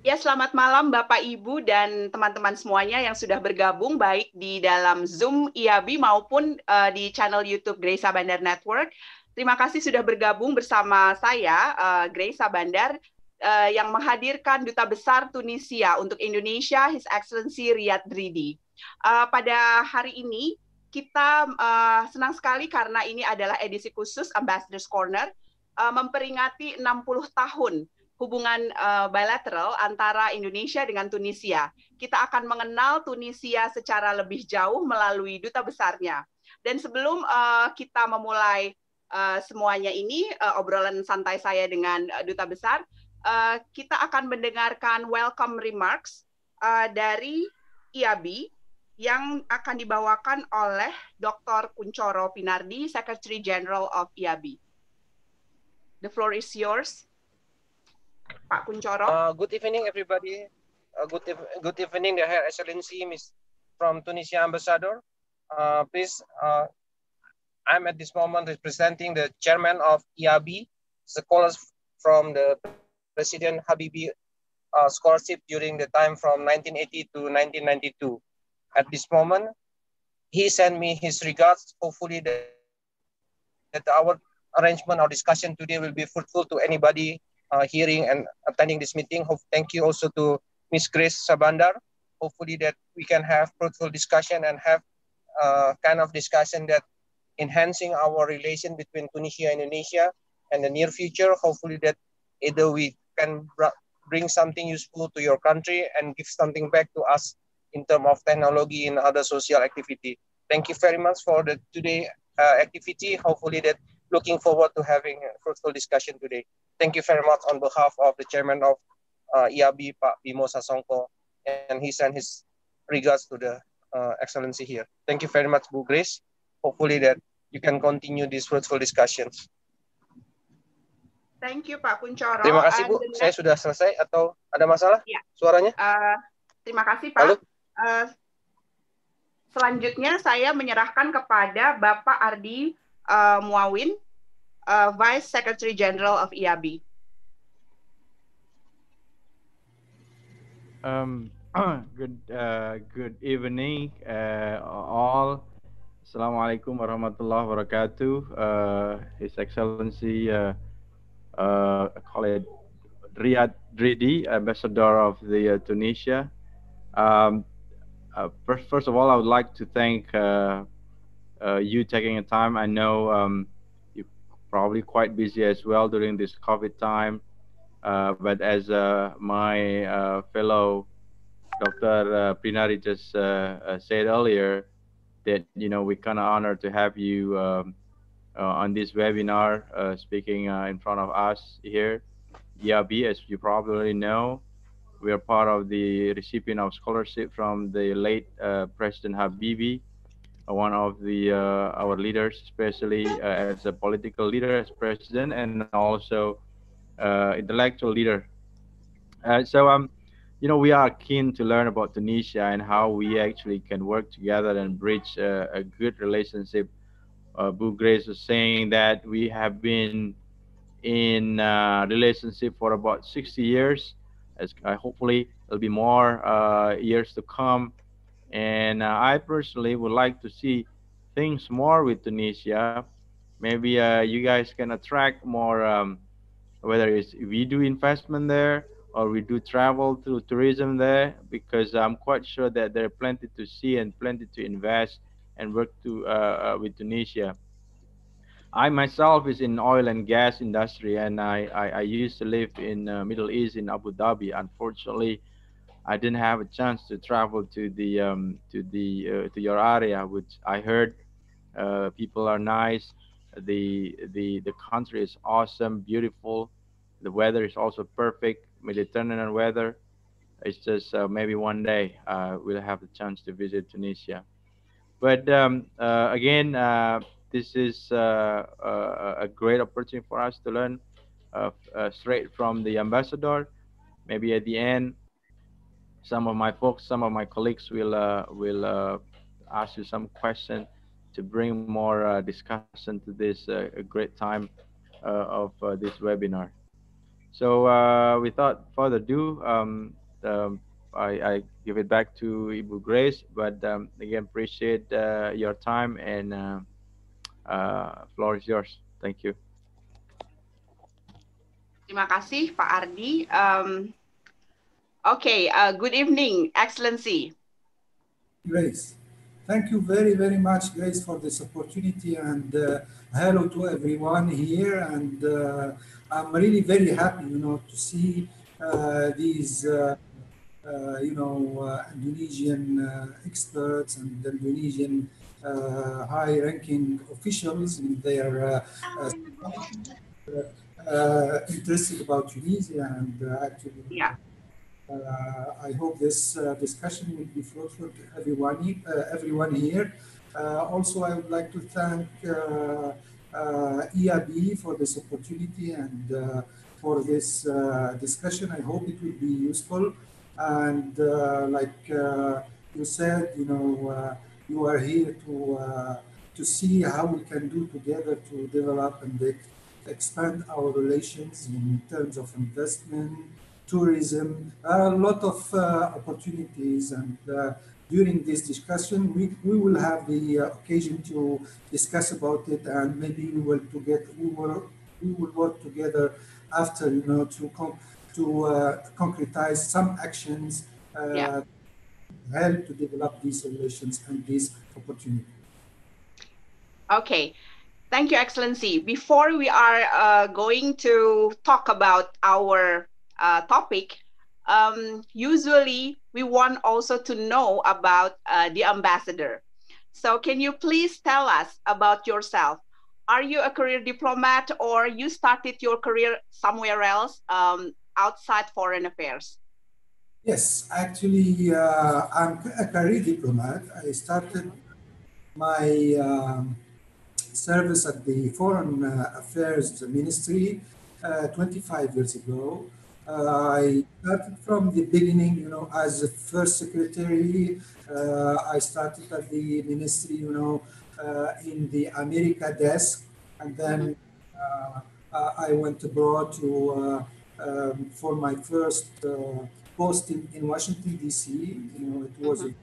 Ya, selamat malam Bapak, Ibu, dan teman-teman semuanya yang sudah bergabung baik di dalam Zoom IAB maupun di channel YouTube Grace Sabandar Network. Terima kasih sudah bergabung bersama saya, Grace Sabandar, yang menghadirkan Duta Besar Tunisia untuk Indonesia, His Excellency Riadh Dridi. Pada hari ini, kita senang sekali karena ini adalah edisi khusus Ambassador's Corner, memperingati 60 tahun hubungan bilateral antara Indonesia dengan Tunisia. Kita akan mengenal Tunisia secara lebih jauh melalui duta besarnya. Dan sebelum kita memulai semuanya ini, obrolan santai saya dengan duta besar, kita akan mendengarkan welcome remarks dari IAB yang akan dibawakan oleh Dr. Kuncoro Pinardi, Secretary General of IAB. The floor is yours. Pak Kuncoro. Good evening, everybody. Good evening, Her Excellency, Miss from Tunisia Ambassador. Please, I'm at this moment representing the chairman of IAB, scholars from the President Habibie scholarship during the time from 1980 to 1992. At this moment, he sent me his regards. Hopefully that our arrangement or discussion today will be fruitful to anybody hearing and attending this meeting. Thank you also to Ms. Grace Sabandar. Hopefully that we can have fruitful discussion and have kind of discussion that enhancing our relation between Tunisia and Indonesia and the near future. Hopefully that either we can bring something useful to your country and give something back to us in terms of technology and other social activity. Thank you very much for the today activity. Hopefully that looking forward to having a fruitful discussion today. Thank you very much on behalf of the chairman of IAB, Pak Bimo Sasongko, and he sent his regards to the excellency here. Thank you very much, Bu Grace. Hopefully that you can continue this fruitful discussion. Thank you, Pak Kuncoro. Terima kasih, Bu. Saya sudah selesai atau ada masalah suaranya? Terima kasih, Pak. Selanjutnya saya menyerahkan kepada Bapak Ardi Muawin, Vice Secretary General of IAB. Good evening, all. Assalamualaikum warahmatullahi wabarakatuh. His Excellency, call it Riadh Dridi, Ambassador of the Tunisia. First of all, I would like to thank you taking the time. I know you're probably quite busy as well during this COVID time. But as my fellow Dr. Prinari just said earlier, that we're kind of honored to have you on this webinar, speaking in front of us here. IAB, as you probably know, we are part of the recipient of scholarship from the late President Habibie, one of our leaders, especially as a political leader, as president, and also intellectual leader. We are keen to learn about Tunisia and how we actually can work together and bridge a good relationship. Bu Grace was saying that we have been in relationship for about 60 years. As hopefully there'll be more years to come. And I personally would like to see things more with Tunisia. Maybe you guys can attract more, whether it's we do investment there or we do travel through tourism there, because I'm quite sure that there are plenty to see and plenty to invest and work with Tunisia. I myself is in oil and gas industry, and I used to live in Middle East in Abu Dhabi. Unfortunately, I didn't have a chance to travel to your area, which I heard people are nice. The country is awesome, beautiful. The weather is also perfect, Mediterranean weather. It's just maybe one day we'll have the chance to visit Tunisia. But again, this is a great opportunity for us to learn straight from the ambassador. Maybe at the end, some of my folks, some of my colleagues will ask you some questions to bring more discussion to this great time of this webinar. So without further ado, um, I give it back to Ibu Grace. But again, appreciate your time, and floor is yours. Thank you. Terima kasih, Pak Ardi. Okay, good evening, Excellency. Grace. Thank you very, very much, Grace, for this opportunity, and hello to everyone here. And I'm really very happy, to see these, Indonesian experts and Indonesian high-ranking officials in their interested about Tunisia, and actually. Yeah. I hope this discussion will be fruitful to everyone here. Also, I would like to thank EIB for this opportunity and for this discussion. I hope it will be useful. And like you said, you are here to see how we can do together to develop and expand our relations in terms of investment, tourism, a lot of opportunities. And during this discussion, we will have the occasion to discuss about it, and maybe we will work together after, to concretize some actions, Yeah. help to develop these relations and these opportunities. Okay. Thank you, Excellency. Before we are going to talk about our topic, usually we want also to know about the ambassador. So can you please tell us about yourself? Are you a career diplomat, or you started your career somewhere else outside foreign affairs? Yes, actually, I'm a career diplomat. I started my service at the Foreign Affairs Ministry 25 years ago. I started from the beginning, as a first secretary. I started at the ministry, in the America desk, and then I went abroad to for my first posting in Washington D.C. It was an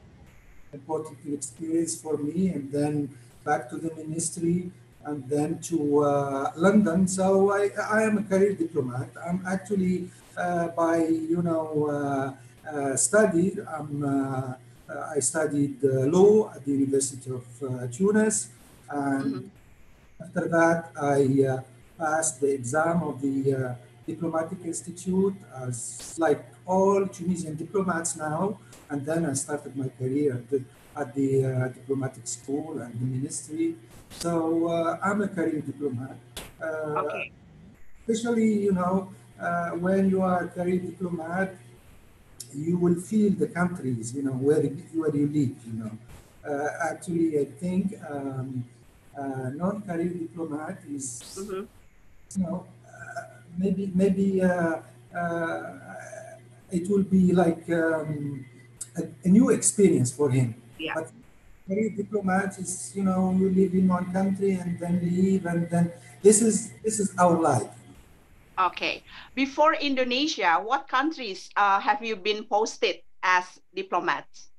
important experience for me, and then back to the ministry, and then to London. So I am a career diplomat. I'm actually by studied. I studied law at the University of Tunis, and after that I passed the exam of the Diplomatic Institute, as like all Tunisian diplomats now, and then I started my career at the diplomatic school and the ministry. So I'm a career diplomat. Okay. Especially, when you are a career diplomat, you will feel the countries, where you live. Actually, I think non-career diplomat is, maybe it will be like a new experience for him. Yeah. But career diplomat is, you live in one country and then leave, and then this is our life. Okay. Before Indonesia, what countries have you been posted as diplomats?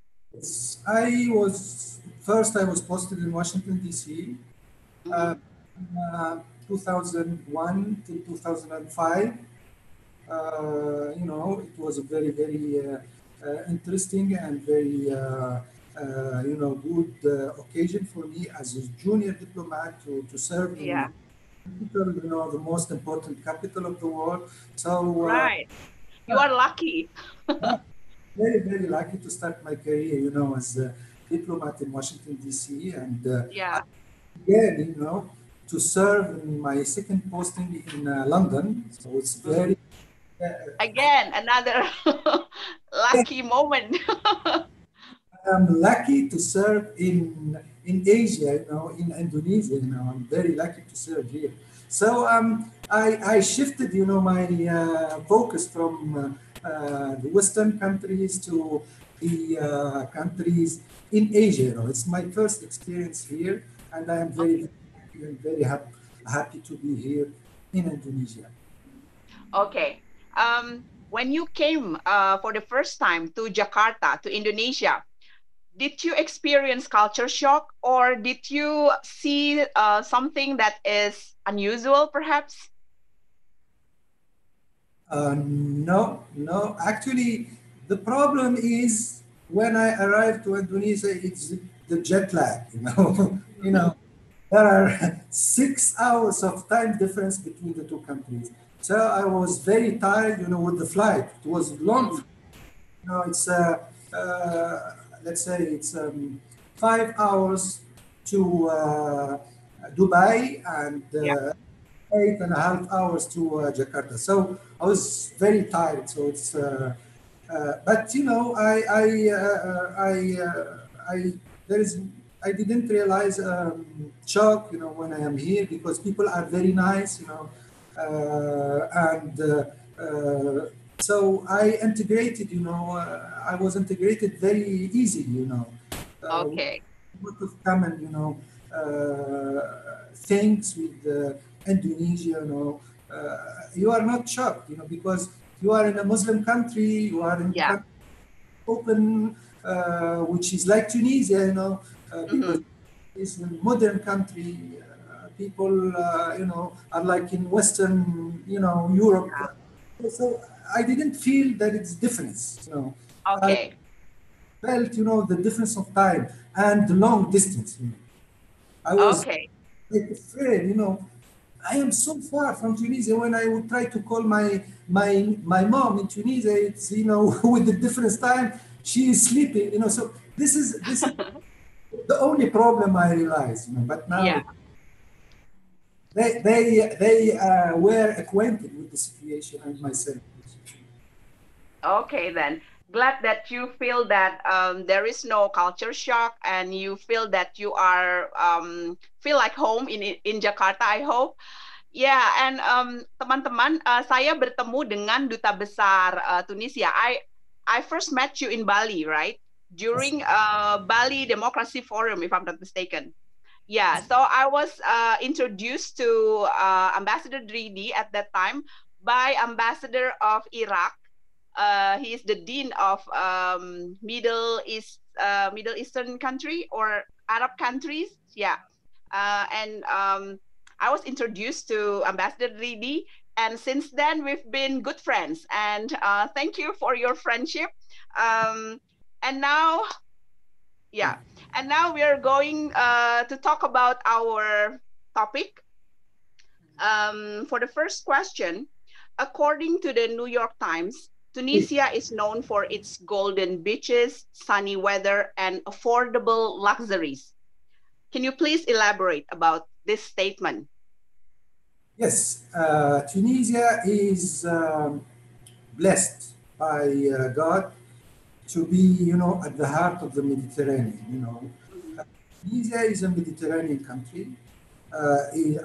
I was posted in Washington D.C. 2001 to 2005. It was a very, very interesting and very, good occasion for me as a junior diplomat to serve in capital, the most important capital of the world. So right, you are lucky. Very, very lucky to start my career, as a diplomat in Washington D.C. and again, to serve in my second posting in London. So it's very again another lucky moment. I'm lucky to serve in Asia, in Indonesia. I'm very lucky to serve here. So I shifted, my focus from the Western countries to the countries in Asia. It's my first experience here, and I am very happy to be here in Indonesia. Okay, When you came for the first time to Jakarta, to Indonesia, did you experience culture shock, or did you see something that is unusual, perhaps? No, no. Actually, the problem is when I arrived to Indonesia, it's the jet lag. You know, there are 6 hours of time difference between the two countries. So I was very tired, with the flight. It was long. Mm. It's let's say it's 5 hours to Dubai and Yeah. 8.5 hours to Jakarta. So I was very tired. So it's, but I there is I didn't realize shock, when I am here because people are very nice, and so I integrated, I was integrated very easy, Okay. lot of common, things with Indonesia, you are not shocked, because you are in a Muslim country, you are in Yeah. open, which is like Tunisia, because Mhm. it's a modern country. People, are like in Western, Europe. Yeah. So I didn't feel that it's difference, I Okay. felt, the difference of time and the long distance. I was Okay. like afraid, I am so far from Tunisia. When I would try to call my mom in Tunisia, it's with the difference time, she is sleeping. So this is the only problem I realized. But now Yeah. they were acquainted with the situation and myself. Okay, then. Glad that you feel that there is no culture shock, and you feel that you are feel like home in Jakarta, I hope. Ya, and teman-teman, saya bertemu dengan duta besar Tunisia. I first met you in Bali, right? Yes. During Bali Democracy Forum, if I'm not mistaken. Yeah, so I was introduced to Ambassador Dridi at that time by Ambassador of Iraq. He is the dean of Middle Eastern country or Arab countries. Yeah, and I was introduced to Ambassador Dridi, and since then we've been good friends. And thank you for your friendship. And now, yeah, and now we are going to talk about our topic. For the first question, according to the New York Times, Tunisia is known for its golden beaches, sunny weather, and affordable luxuries. Can you please elaborate about this statement? Yes, Tunisia is blessed by God to be, at the heart of the Mediterranean. Mhm. Tunisia is a Mediterranean country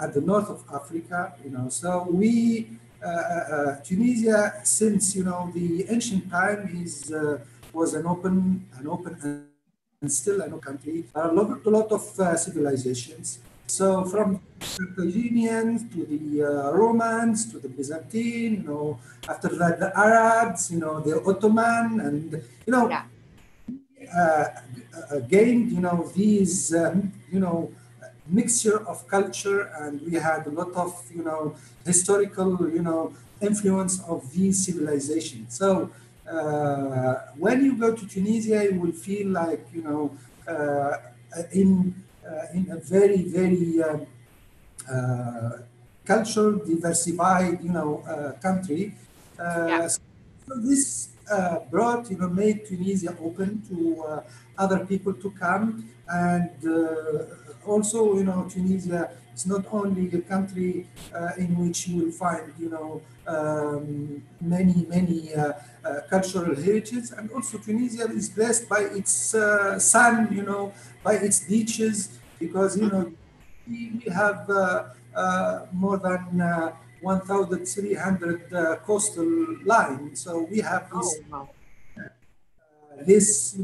at the north of Africa. So Tunisia, since the ancient time, is was an open and still an open country. A lot of civilizations. So Yeah, from the Carthaginians to the Romans to the Byzantine, after that the Arabs, the Ottoman, and yeah, uh, gained, these, mixture of culture, and we had a lot of, historical, influence of these civilizations. So when you go to Tunisia, you will feel like, in in a very, very uh, cultural, diversified, country. yeah, So this brought, made Tunisia open to other people to come, and also, Tunisia is not only a country in which you will find, many, many cultural heritage, and also Tunisia is blessed by its sun, by its beaches, because, mhm. we have more than 1,300 coastal line. So we have Oh, wow. this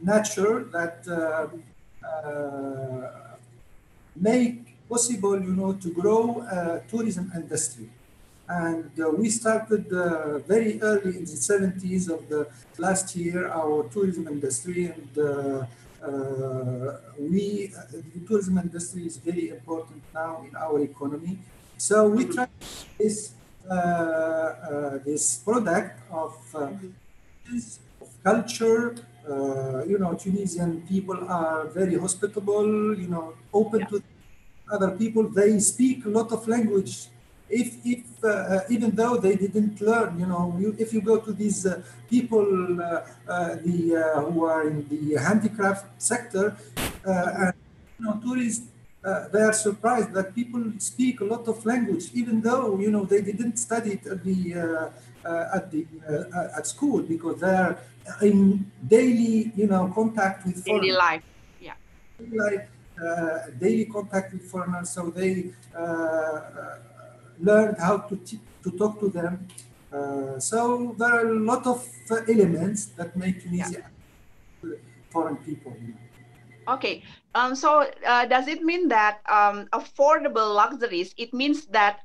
nature that make possible, to grow tourism industry. And we started very early in the 70s of the last year, our tourism industry, and the tourism industry is very important now in our economy. So we try this this product of culture. You know, Tunisian people are very hospitable. You know, open to other people. They speak a lot of language. If even though they didn't learn, you know, if you go to these people who are in the handicraft sector and you know tourists, they are surprised that people speak a lot of language, even though you know they didn't study it at school, because they are in daily contact with Daily foreigners. life. Yeah. Like daily contact with foreigners, so they learned how to talk to them. So there are a lot of elements that make Tunisia foreign people. You know. Okay. So does it mean that affordable luxuries? It means that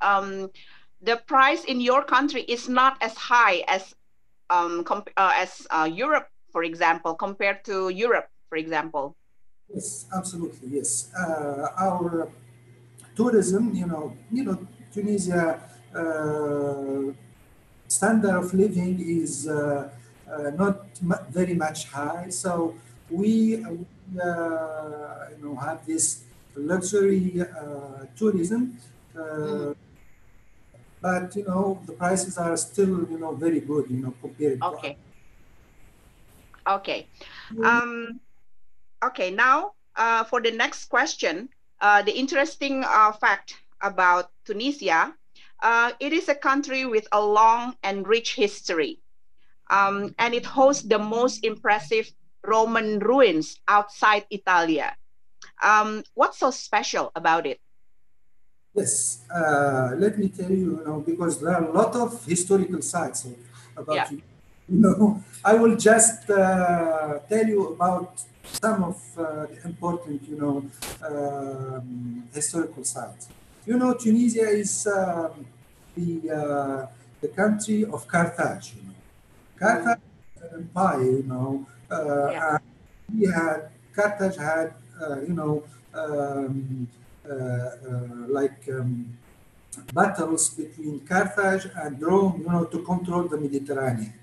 the price in your country is not as high as Europe, for example, compared to Europe, for example. Yes, absolutely. Yes, our tourism. Tunisia. Standard of living is not very much high, so we have this luxury tourism, but you know the prices are still very good compared to Okay. Okay. Okay. Now for the next question, the interesting fact about Tunisia. It is a country with a long and rich history, and it hosts the most impressive Roman ruins outside Italia. What's so special about it? Yes, let me tell you, because there are a lot of historical sites about you. I will just tell you about some of the important, historical sites. Tunisia is the country of Carthage. Carthage is an empire. And Carthage had, battles between Carthage and Rome, to control the Mediterranean.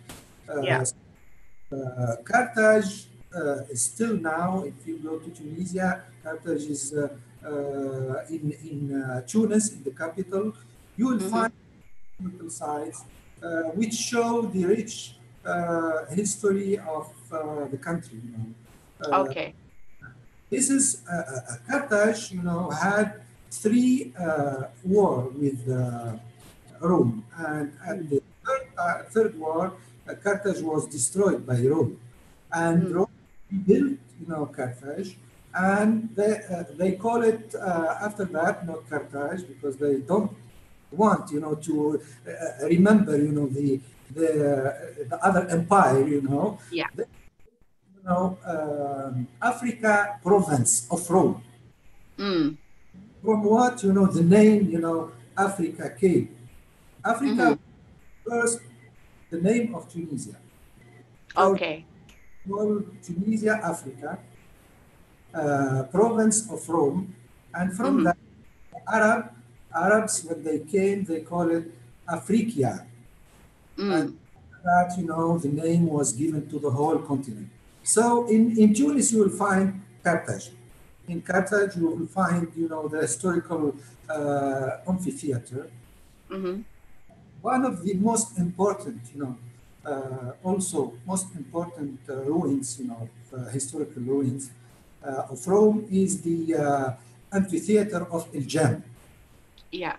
Carthage is still now, if you go to Tunisia, Carthage is in Tunis, in the capital. You will find historical sites which show the rich history of the country. Okay. This is Carthage, had 3 wars with Rome, and at the third war, Carthage was destroyed by Rome, and Rome built, Carthage, and they call it after that not Carthage because they don't want, to remember, the other empire, Yeah. Africa province of Rome. From what, the name, Africa came. Africa first, the name of Tunisia. So, Okay. well, Tunisia, Africa, province of Rome, and from that, Arabs, when they came, they call it Africa. And that, the name was given to the whole continent. So in Tunis, you will find Carthage. In Carthage, you will find, the historical amphitheater. One of the most important, also most important ruins, historical ruins of Rome is the amphitheater of El Jam. Yeah.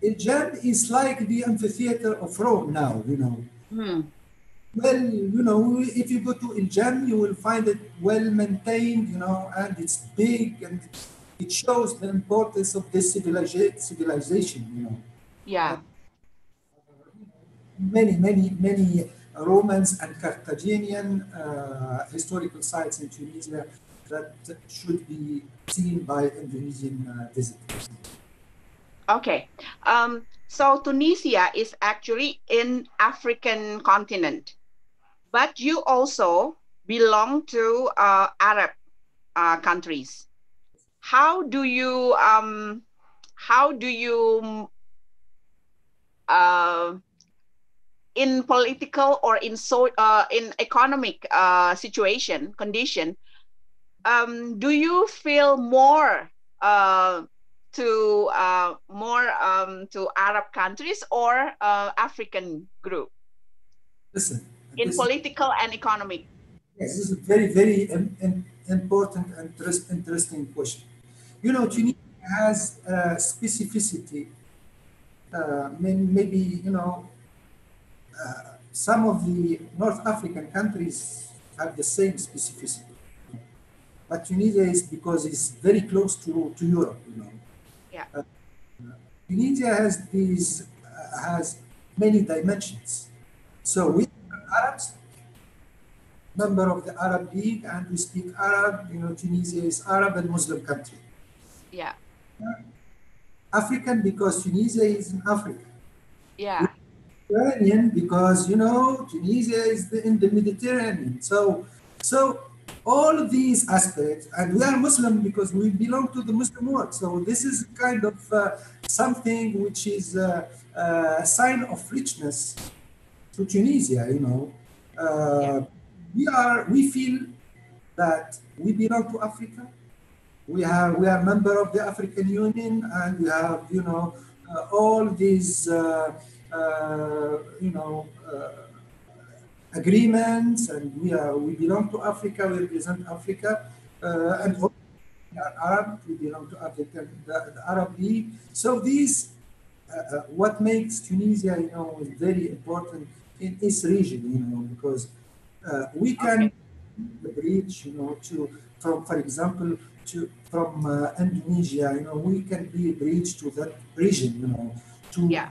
El Jam is like the amphitheater of Rome now, Well, if you go to El Jam, you will find it well maintained, and it's big, and it shows the importance of this civilization, Yeah. Many Romans and Carthaginian historical sites in Tunisia that should be seen by Indonesian visitors. Okay. So Tunisia is actually in African continent, but you also belong to Arab countries. How do you uh, in political or in economic situation condition, do you feel more to Arab countries or African group Listen, in this political and economic? yes, this is a very, very important and interesting question. You know, Mm. Tunisia has a specificity. Maybe you know some of the North African countries have the same specificity, but Tunisia is because it's very close to Europe. You know, Yeah. Tunisia has many dimensions. So we are Arabs, member of the Arab League, and we speak Arab. You know, Tunisia is Arab and Muslim country. Yeah. African because Tunisia is in Africa. Yeah. Mediterranean because you know Tunisia is in the Mediterranean. So all of these aspects, and we are Muslim because we belong to the Muslim world. So this is kind of something which is a sign of richness to Tunisia. You know, Yeah. we feel that we belong to Africa. We are member of the African Union, and we have all these agreements, and we belong to Africa. We represent Africa, and Mm-hmm. we are Arab. We belong to Africa, the Arab League. So these what makes Tunisia, you know, very important in this region, you know, because we can Okay. the bridge, you know, to from, for example, to from Indonesia, you know, we can be a bridge to that region, you know, to Yeah.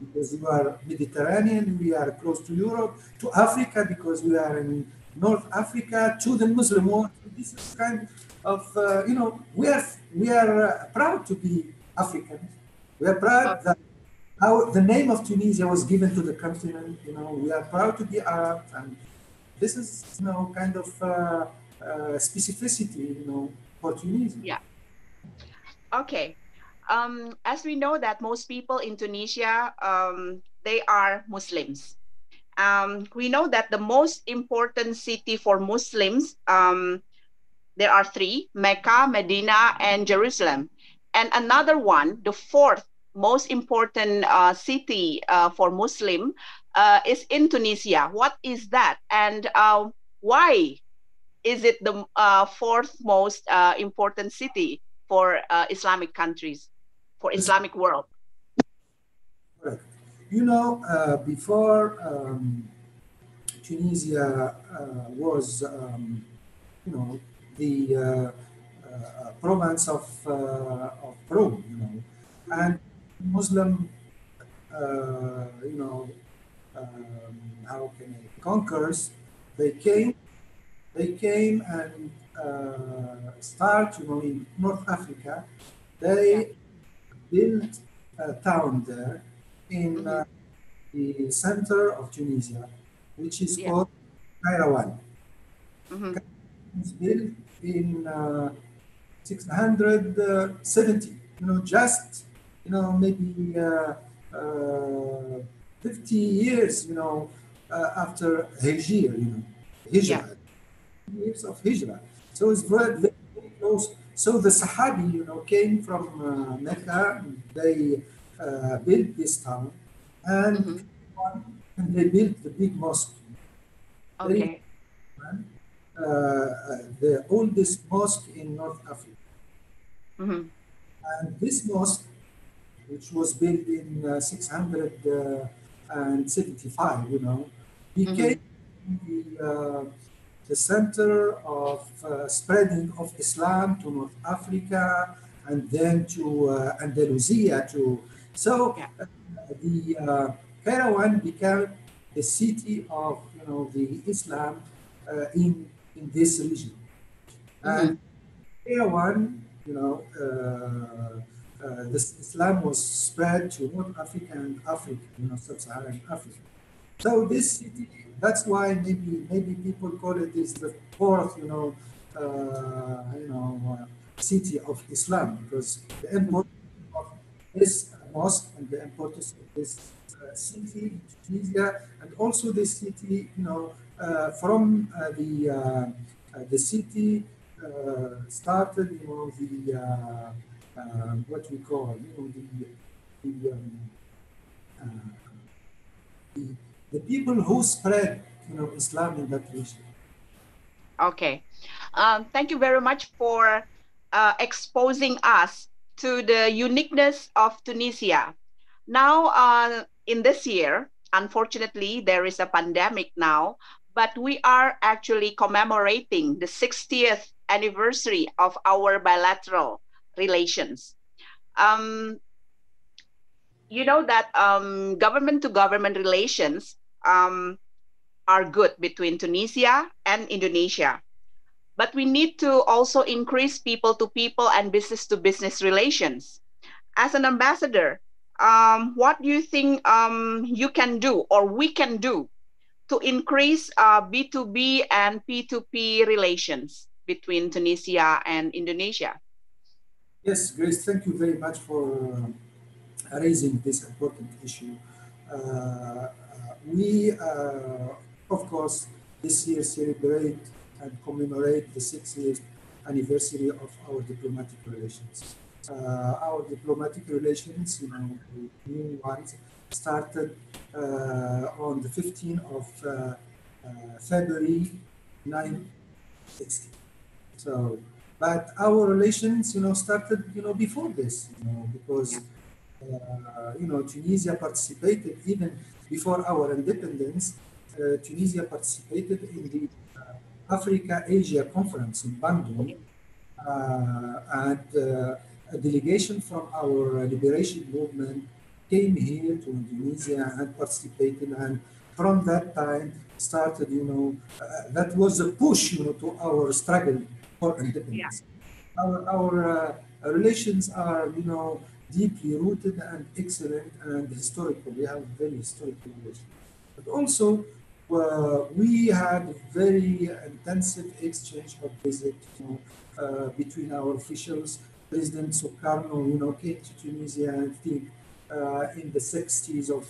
because we are Mediterranean, we are close to Europe, to Africa because we are in North Africa, to the Muslim world. This is kind of, you know, we are proud to be African. We are proud that how the name of Tunisia was given to the continent. You know, we are proud to be Arab, and this is, you know, kind of specificity, you know, for Tunisia. Yeah. Okay. As we know that most people in Tunisia, they are Muslims. We know that the most important city for Muslims, there are three: Mecca, Medina, and Jerusalem. And another one, the fourth most important city for Muslim, is in Tunisia. What is that? And why is it the fourth most important city for Islamic countries, for This is Islamic world? correct. You know, before Tunisia was, you know, the province of Rome, you know, Mhm. and Muslim, you know, how can I conquers, they Yeah. came, they came and start, you know, in North Africa. Yeah. They built a town there in Mm-hmm. the center of Tunisia, which is Yeah. called Kairouan. Mm-hmm. It was built in 670, you know, just, you know, maybe 50 years, you know, after Hijr, you know, Yeah. Hijrah, years of Hijrah. So it's very, very, very close. So the Sahabi, you know, came from Mecca. They built this town, and Mm-hmm. they built the big mosque. Very Okay. the oldest mosque in North Africa. Mm-hmm. And this mosque, which was built in 675, you know, Mm-hmm. became the center of spreading of Islam to North Africa and then to Andalusia too. So Yeah. the Kairouan became the city of, you know, the Islam in this region. Mm-hmm. And Kairouan, you know, this Islam was spread to North Africa and Africa, sub-Saharan Africa. So this city, that's why maybe people call it is the fourth, city of Islam, because the importance of this mosque and the importance of this city in Tunisia, and also this city, from the city started, what we call, the, uh, the, the people who spread, Islam in that region. Okay. Thank you very much for exposing us to the uniqueness of Tunisia. Now, in this year, unfortunately, there is a pandemic now, but we are actually commemorating the 60th anniversary of our bilateral relations. You know that government to government relations are good between Tunisia and Indonesia. But we need to also increase people to people and business to business relations. As an ambassador, what do you think you can do or we can do to increase B2B and P2P relations between Tunisia and Indonesia? Yes, Grace, thank you very much for raising this important issue. We, of course, this year celebrate and commemorate the 60th anniversary of our diplomatic relations. Our diplomatic relations, the new ones, started on the 15th of February 1960. So, but our relations, started, before this, because, Tunisia participated even before our independence. Tunisia participated in the Africa-Asia Conference in Bandung, and a delegation from our liberation movement came here to Indonesia and participated, and from that time started, that was a push, to our struggle for independence. Our relations are, deeply rooted and excellent and historical. We have very historical relations. But also, we had very intensive exchange of visits, between our officials. President Sukarno, came to Tunisia, I think, in the 60s of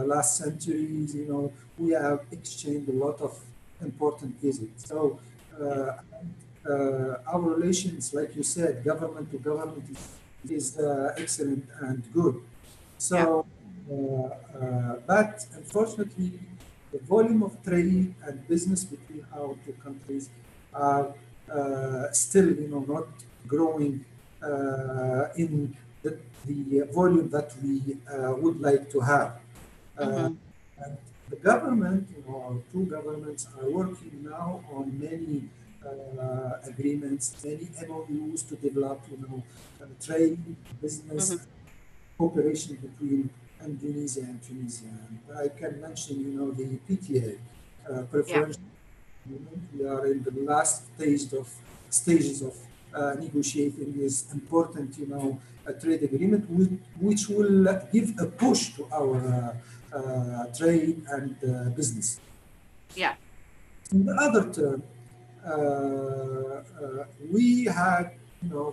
last centuries. We have exchanged a lot of important visits. So our relations, like you said, government to government is excellent and good. So, but unfortunately, the volume of trade and business between our two countries are still, not growing in the volume that we would like to have. And the government, our two governments are working now on many agreements, many MOUs to develop, trade, business, cooperation between Indonesia and Tunisia. And I can mention, the PTA, preferential agreement. We are in the last stages of negotiating this important, trade agreement, which will give a push to our trade and business. Yeah. In the other term, we had,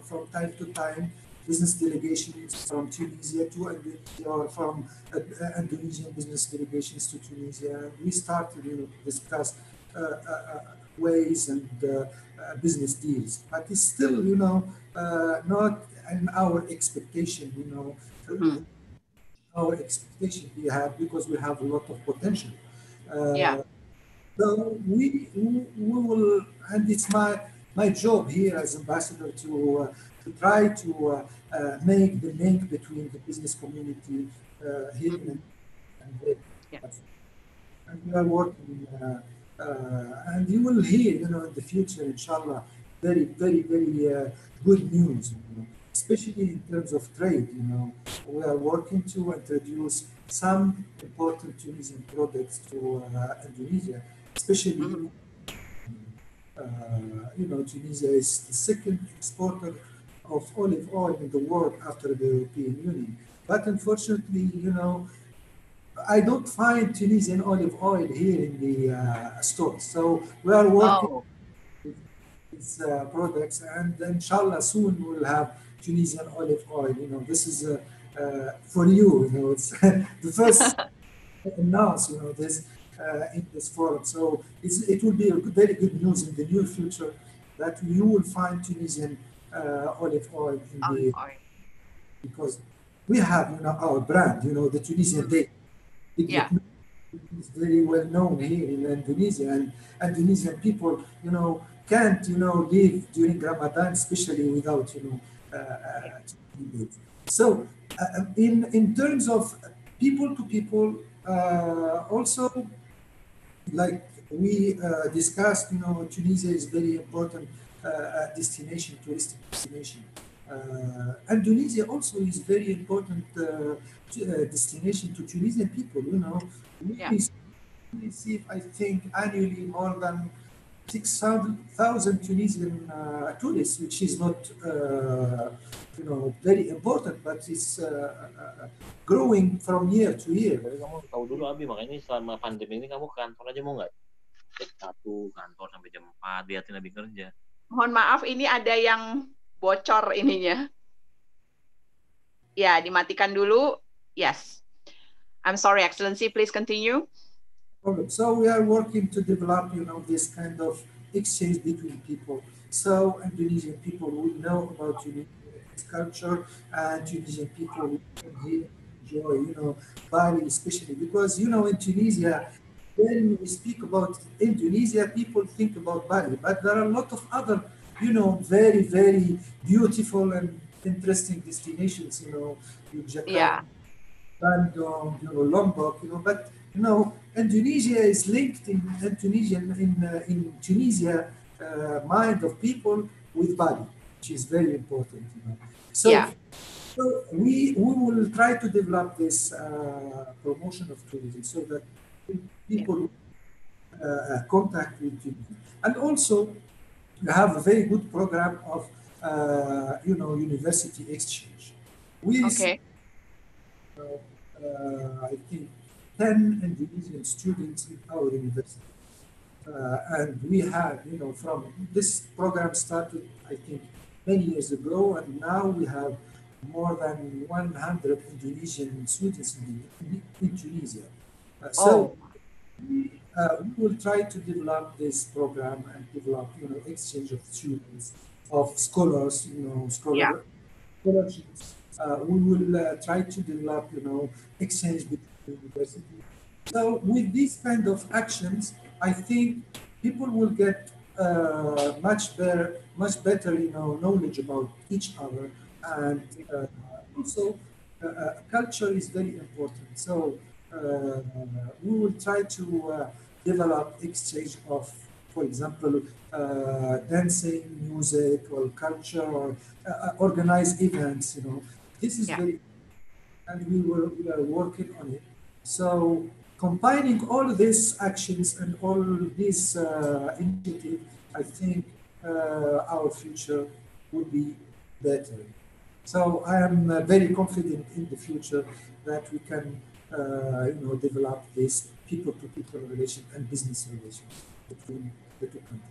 from time to time, business delegations from Tunisia to Indonesia, or from Indonesian business delegations to Tunisia. We started, to discuss ways and business deals, but it's still, not in our expectation, our expectation we have, because we have a lot of potential. So we will, and it's my job here as ambassador to try to make the link between the business community here and we are working, and you will hear, in the future, inshallah, very, very, very good news, especially in terms of trade. We are working to introduce some important Tunisian products to Indonesia, especially, Tunisia is the second exporter of olive oil in the world after the European Union. But unfortunately, I don't find Tunisian olive oil here in the stores. So we are working Oh, with these products, and inshallah soon we'll have Tunisian olive oil. This is for you. It's the first announce, this in this forum. So it will be a very good news in the near future that you will find Tunisian olive oil in olive the oil. because we have our brand, the Tunisian date. Yeah. It is very well known here in Indonesia, and Indonesian people, can't, live during Ramadan, especially without, chicken meat. So, in terms of people to people, also like we discussed, Tunisia is very important destination, touristic destination. Indonesia also is very important destination to Tunisian people. We Yeah. receive, I think, annually more than 6,000 Tunisian tourists, which is not, very important, but it's growing from year to year. Tapi kamu tahu dulu Abi, makanya selama pandemi ini kamu ke kantor aja mau nggak? Jam 1 kantor sampai jam 4, liatin Abi kerja. Mohon maaf, ini ada yang bocor ininya. Ya, dimatikan dulu. Yes. I'm sorry, Excellency. Please continue. Problem. So we are working to develop, this kind of exchange between people. So Indonesian people will know about Tunisian culture, and Tunisian people will enjoy, Bali especially, because, in Tunisia, when we speak about Indonesia, people think about Bali, but there are a lot of other, very, very beautiful and interesting destinations, Jakarta. Yeah. Bandung, Lombok, but Indonesia is linked in Tunisia mind of people with Bali, which is very important. So, Yeah. so we will try to develop this promotion of tourism so that people contact with Tunisia, and also we have a very good program of university exchange. We Okay. I think 10 Indonesian students in our university. And we had, from this program started, I think, many years ago, and now we have more than 100 Indonesian students in Tunisia. So we will try to develop this program and develop, exchange of students, of scholars, scholarships. We will try to develop, exchange between universities. So with these kind of actions, I think people will get much better, knowledge about each other, and also culture is very important. So we will try to develop exchange of, for example, dancing, music, or culture, or organize events. This is very, and we are working on it. So combining all these actions and all these initiatives, I think our future will be better. So I am very confident in the future that we can, develop this people-to-people relation and business relation between the two countries.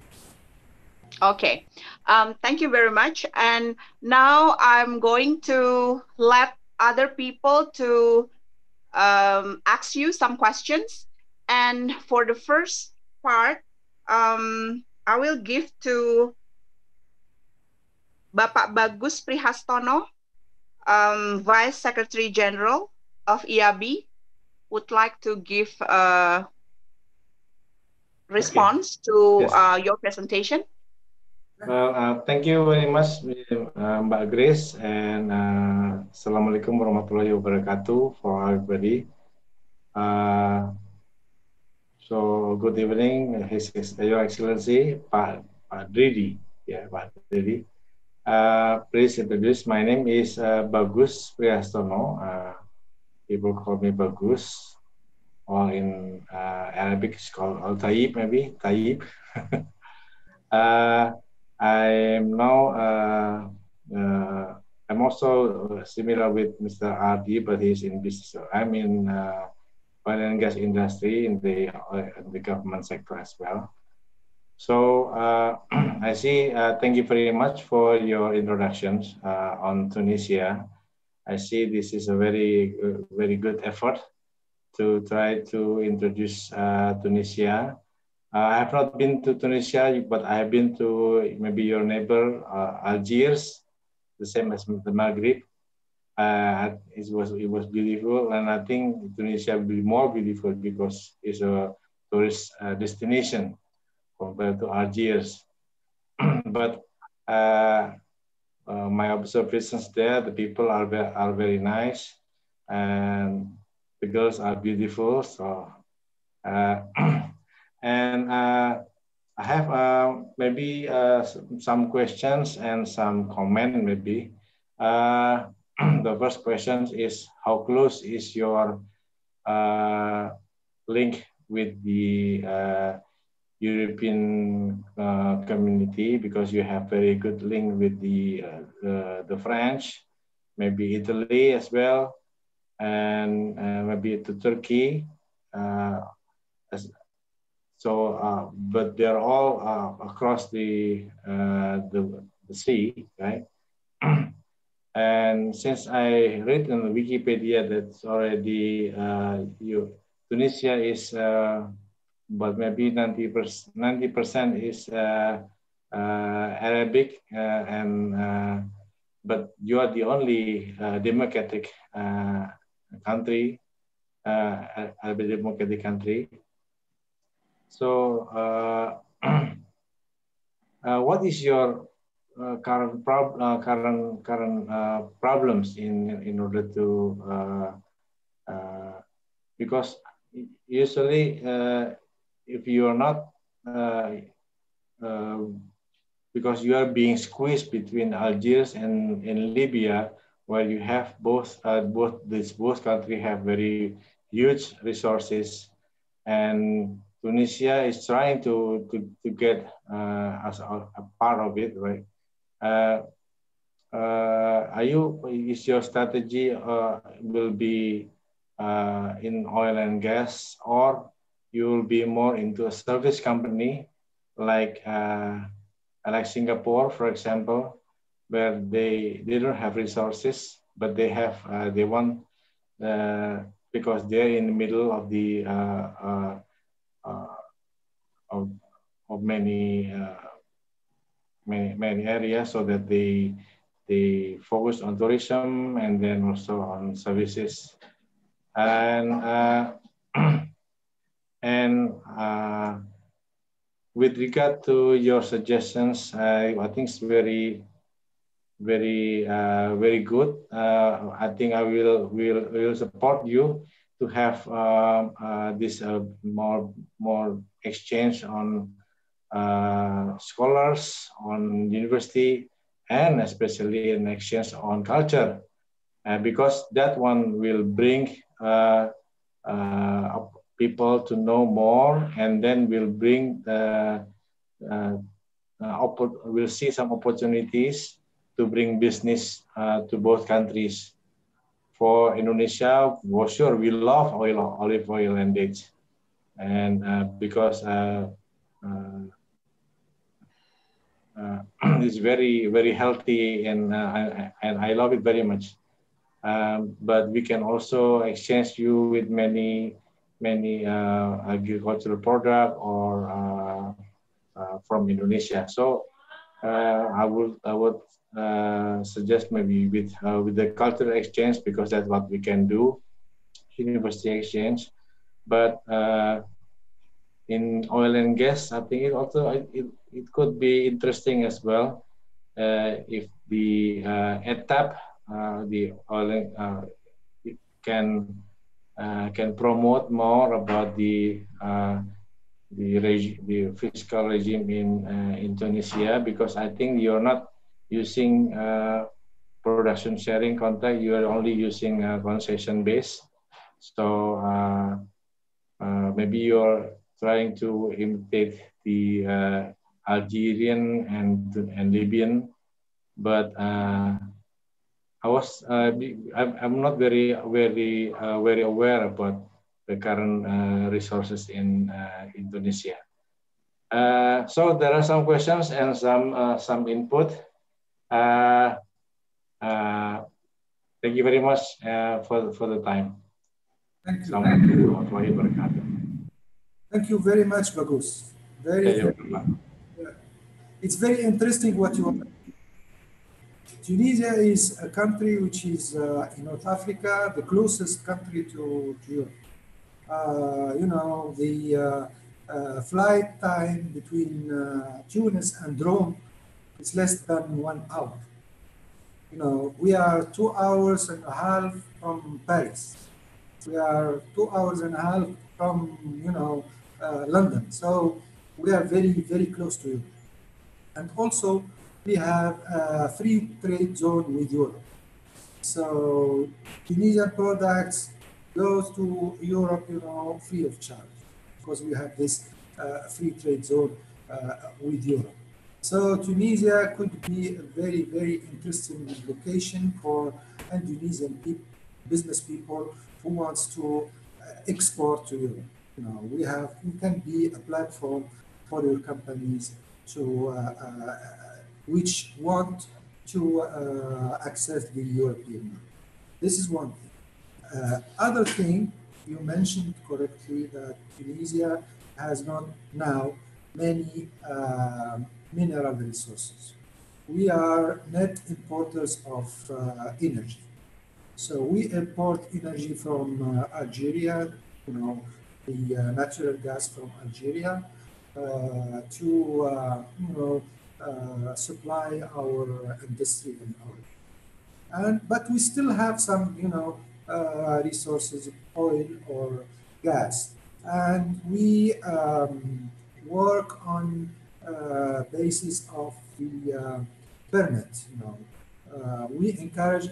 Okay. Thank you very much. And now I'm going to let other people to ask you some questions. And for the first part, I will give to Bapak Bagus Prihastono, Vice Secretary General of IAB, would like to give a response to your presentation. Well, thank you very much, Mbak Grace, and Assalamualaikum warahmatullahi wabarakatuh for everybody. So good evening, Your Excellency, Pak Dridi. Yeah, Pak Dridi. Please introduce. My name is Bagus Prihastono. People call me Bagus, or in Arabic it's called Al-Tayyib, maybe Tayyib. I am now I'm also similar with Mr. RD, but he's in business. I'm in oil and gas industry in the government sector as well. So I see. Thank you very much for your introductions on Tunisia. I see this is a very good effort to try to introduce Tunisia. I have not been to Tunisia, but I have been to maybe your neighbor Algiers, the same as the Maghreb. It was beautiful, and I think Tunisia will be more beautiful because it's a tourist destination compared to Algiers. But my observations there, the people are very nice, and the girls are beautiful. So, and I have maybe some questions and some comment maybe. The first question is, how close is your link with the European community, because you have very good link with the French, maybe Italy as well, and maybe to Turkey. But they're all across the sea, right? And since I read on Wikipedia that's already Tunisia is but maybe 90% is Arabic, but you are the only democratic country, Arabic democratic country. So, what is your current problems in order to because usually if you are not because you are being squeezed between Algiers and Libya, where you have both countries have very huge resources, and Tunisia is trying to get as a part of it, right? Is your strategy will be in oil and gas, or you will be more into a service company like Singapore, for example, where they don't have resources, but they have they want because they're in the middle of the of many areas, so that they focus on tourism and then also on services, and with regard to your suggestions, I think it's very good. I think I will support you to have this more exchange on scholars, on university, and especially an exchange on culture, because that one will bring people to know more, and then will bring we'll see some opportunities to bring business to both countries. For Indonesia, for sure, we love olive oil and dates, and because it's very healthy, and I love it very much. But we can also exchange you with many agricultural product or from Indonesia. So I would suggest maybe with the cultural exchange, because that's what we can do, university exchange. But in oil and gas, I think it could be interesting as well if the ETAP, the oil can promote more about the fiscal regime in Tunisia, because I think you're not using production sharing contract, you are only using concession base. So maybe you're trying to imitate the Algerian and Libyan but I'm not very aware about the current resources in Indonesia. So there are some questions and some input. Thank you very much for the time. Thank you. Assalamualaikum warahmatullahi wabarakatuh. Thank you very much, Bagus. It's very interesting what you are. Tunisia is a country which is in North Africa, the closest country to Europe. You know, the flight time between Tunis and Rome is less than 1 hour. You know, we are 2 hours and a half from Paris. We are 2 hours and a half from, you know, London. So we are very, very close to Europe. And also, we have a free trade zone with Europe. So Tunisian products goes to Europe, you know, free of charge, because we have this free trade zone with Europe. So Tunisia could be a very, very interesting location for Indonesian business people who wants to export to Europe. You know, we can be a platform for your companies to which want to access the European market. This is one thing. Other thing, you mentioned correctly that Tunisia has not now many mineral resources. We are net importers of energy. So we import energy from Algeria, you know, the natural gas from Algeria to, you know, supply our industry and oil. But we still have some, you know, resources, oil or gas. And we work on basis of the permit, you know. We encourage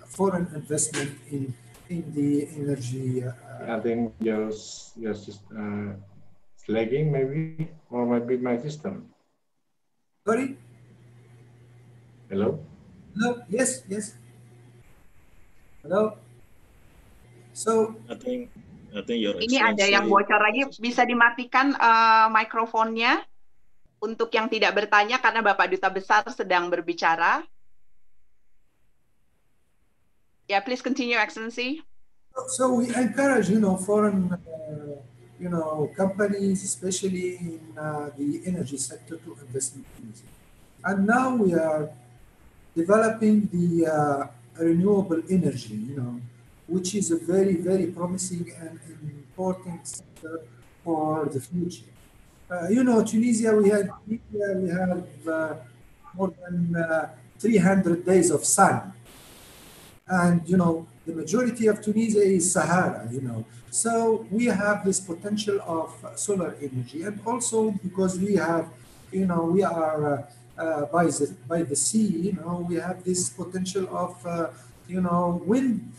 foreign investment in the energy. I think you're just lagging maybe, or might be my system. Sorry? Hello? No, yes. Hello? So, I think your Ini ada yang bocor lagi, bisa dimatikan mikrofonnya untuk yang tidak bertanya karena Bapak Duta Besar sedang berbicara. Yeah, please continue, Excellency. So we encourage, you know, foreign, you know, companies, especially in the energy sector, to invest in Tunisia. And now we are developing the renewable energy, you know, which is a very, very promising and important sector for the future. You know, Tunisia, we have more than 300 days of sun. And, you know, the majority of Tunisia is Sahara, you know. So we have this potential of solar energy. And also because we have, you know, we are by the sea, you know, we have this potential of, you know, wind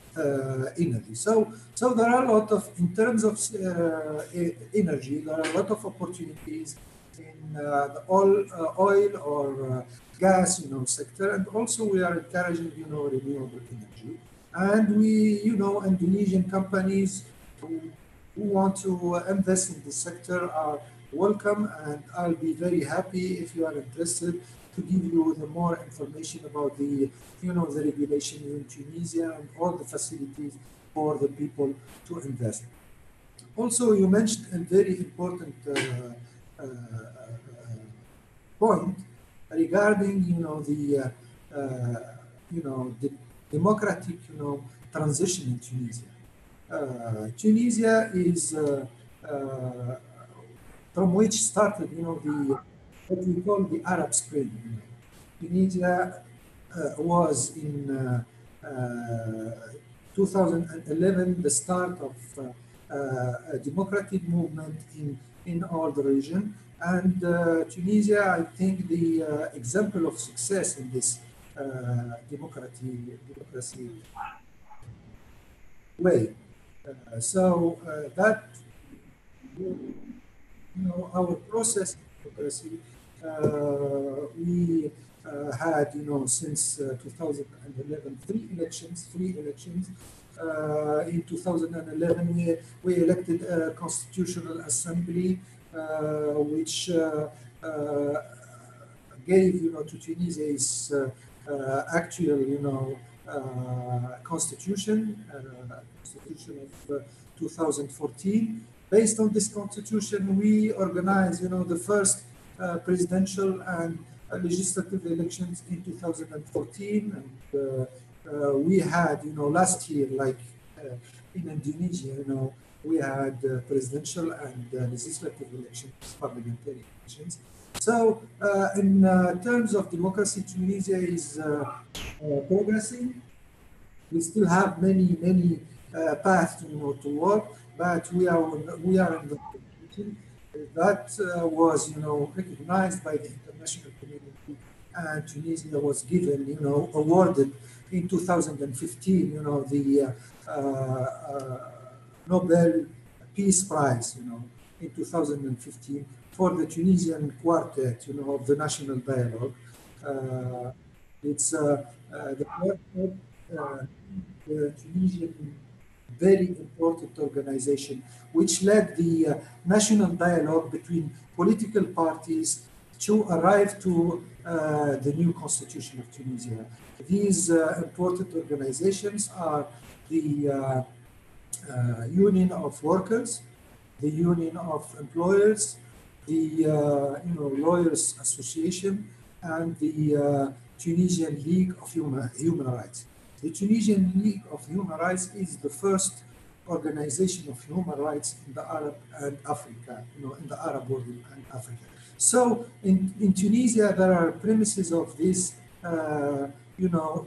energy. So there are a lot of, in terms of energy, there are a lot of opportunities in the oil or gas, you know, sector, and also we are encouraging, you know, renewable energy. And we, you know, Indonesian companies who want to invest in this sector are welcome, and I'll be very happy if you are interested to give you the more information about the, you know, the regulation in Tunisia and all the facilities for the people to invest. Also, you mentioned a very important point regarding, you know, the democratic, you know, transition in Tunisia. Tunisia is from which started, you know, what we call the Arab Spring. You know. Tunisia was in 2011 the start of a democratic movement in all the region. And Tunisia, I think, the example of success in this democracy way. So that, you know, our process of democracy, we had, since 2011, three elections. In 2011, we elected a constitutional assembly, which gave, to Tunisia its actual, constitution of 2014. Based on this constitution, we organized, the first presidential and legislative elections in 2014, and we had, last year, like in Indonesia, we had presidential and legislative elections, parliamentary elections. So, in terms of democracy, Tunisia is progressing. We still have many paths, to work, but we are in the position that was, recognized by the international community, and Tunisia was given, awarded in 2015, the Nobel Peace Prize, in 2015 for the Tunisian quartet, of the National Dialogue. It's the quartet, the Tunisian very important organization, which led the national dialogue between political parties to arrive to the new constitution of Tunisia. These important organizations are the Union of Workers, the Union of Employers, the Lawyers Association, and the Tunisian League of Human Rights. The Tunisian League of Human Rights is the first organization of human rights in the Arab and Africa, in the Arab world and Africa. So in Tunisia, there are premises of this,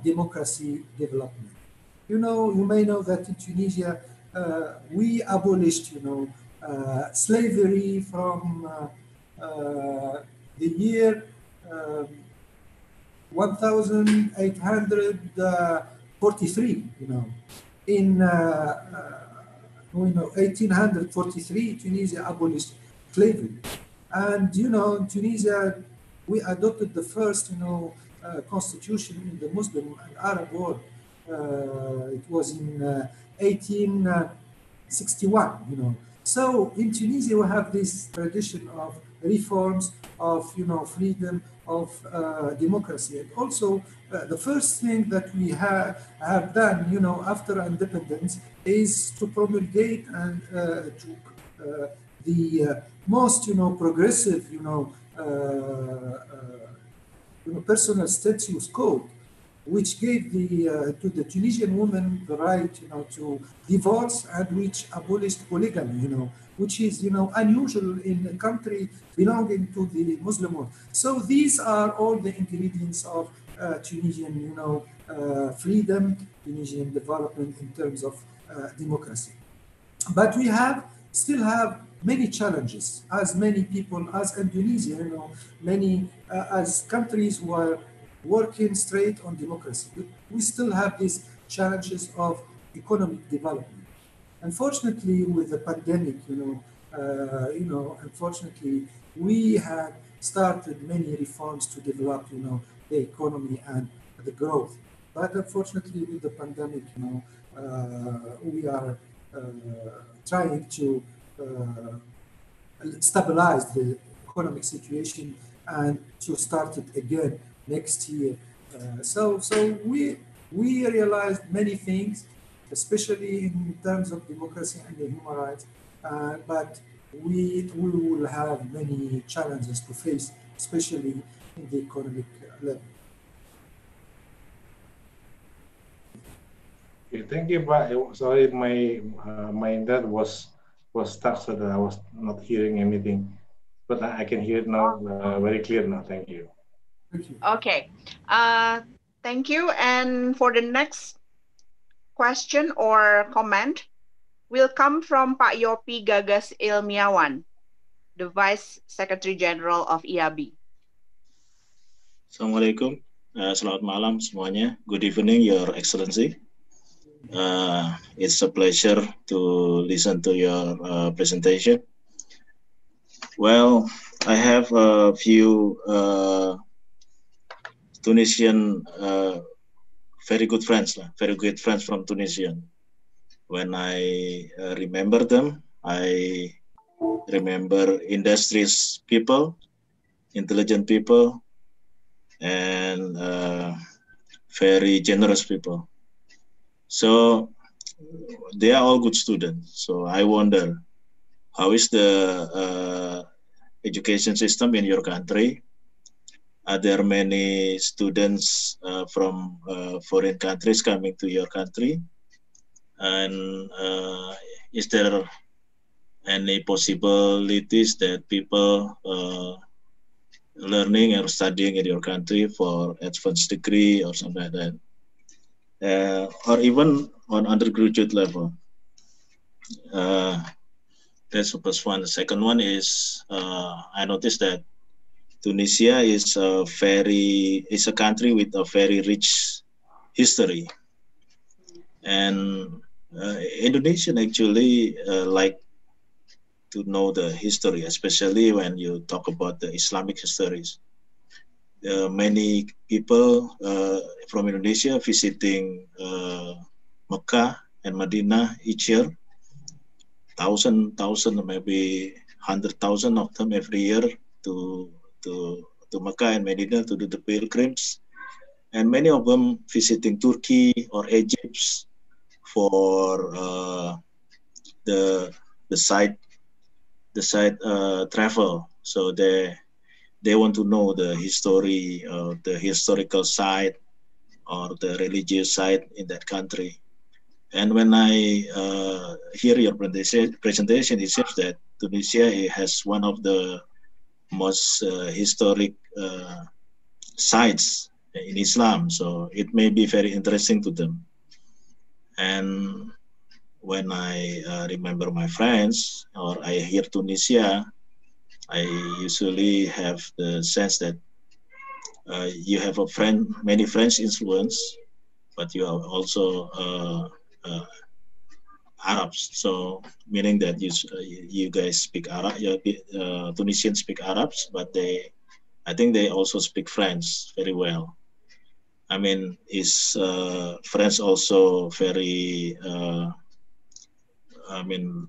democracy development. You may know that in Tunisia, we abolished, slavery from the year 1843, in 1843, Tunisia abolished slavery. And, in Tunisia, we adopted the first, constitution in the Muslim and Arab world. It was in 1861, So in Tunisia, we have this tradition of reforms, of, freedom, of democracy. And also, the first thing that we have done, after independence, is to promulgate and the most, progressive, personal statutes code, which gave to the Tunisian woman the right, to divorce, and which abolished polygamy, which is, unusual in a country belonging to the Muslim world. So these are all the ingredients of Tunisian, freedom, Tunisian development in terms of democracy. But we still have many challenges, as many people, as Indonesia, many as countries who are working straight on democracy. We still have these challenges of economic development. Unfortunately, with the pandemic, unfortunately, we have started many reforms to develop, the economy and the growth. But unfortunately, with the pandemic, we are trying to stabilize the economic situation and to start it again next year. So we realized many things, especially in terms of democracy and the human rights, but we will have many challenges to face, especially in the economic level. Okay, thank you, but sorry, my internet was stuck, so that I was not hearing anything, but I can hear it now very clear now. Thank you. Okay, thank you. And for the next question or comment will come from Pak Yopi Gagas Ilmiawan, the Vice Secretary General of IABI. Assalamualaikum, selamat malam semuanya. Good evening, Your Excellency. It's a pleasure to listen to your presentation. Well, I have a few Tunisian very good friends from Tunisian. When I remember them, I remember industries people, intelligent people, and very generous people. So they are all good students. So I wonder, how is the education system in your country? Are there many students from foreign countries coming to your country? And is there any possibilities that people learning or studying in your country for advanced degree or something like that, or even on undergraduate level? That's the first one. The second one is I noticed that Tunisia is a country with a very rich history, and Indonesian actually like to know the history, especially when you talk about the Islamic histories. Many people from Indonesia visiting Mecca and Medina each year, thousand, maybe 100,000 of them every year to to Mecca and Medina to do the pilgrims, and many of them visiting Turkey or Egypt for the site travel. So they want to know the history, the historical site or the religious site in that country. And when I hear your presentation, it seems that Tunisia has one of the most historic sites in Islam. So it may be very interesting to them. And when I remember my friends or I hear Tunisia, I usually have the sense that you have many French influence, but you are also Arabs. So meaning that you guys speak Arab, Tunisians speak Arabs, but I think they also speak French very well. I mean, is French also very? I mean,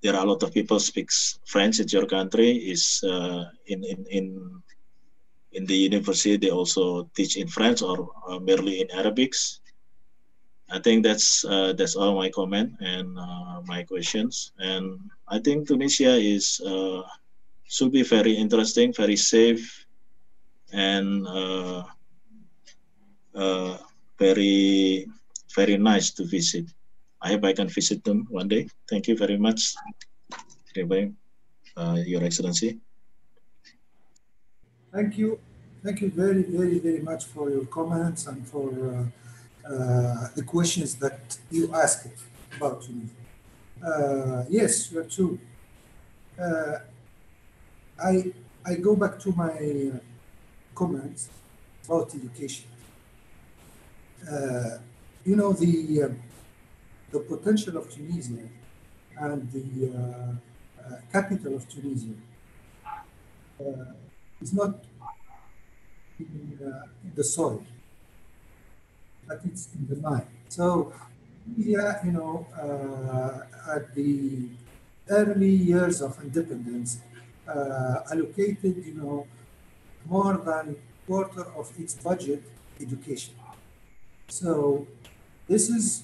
there are a lot of people speaks French in your country. Is in the university they also teach in French or merely in Arabics? I think that's all my comment and my questions. And I think Tunisia is should be very interesting, very safe, and very very nice to visit. I hope I can visit them one day. Thank you very much, Your Excellency. Thank you. Thank you very, very, very much for your comments and for the questions that you asked about me. Yes, you're true. I go back to my comments about education. You know, the potential of Tunisia and the capital of Tunisia is not in the soil, but it's in the mind. So, Tunisia, you know, at the early years of independence, allocated, you know, more than quarter of its budget education. So this is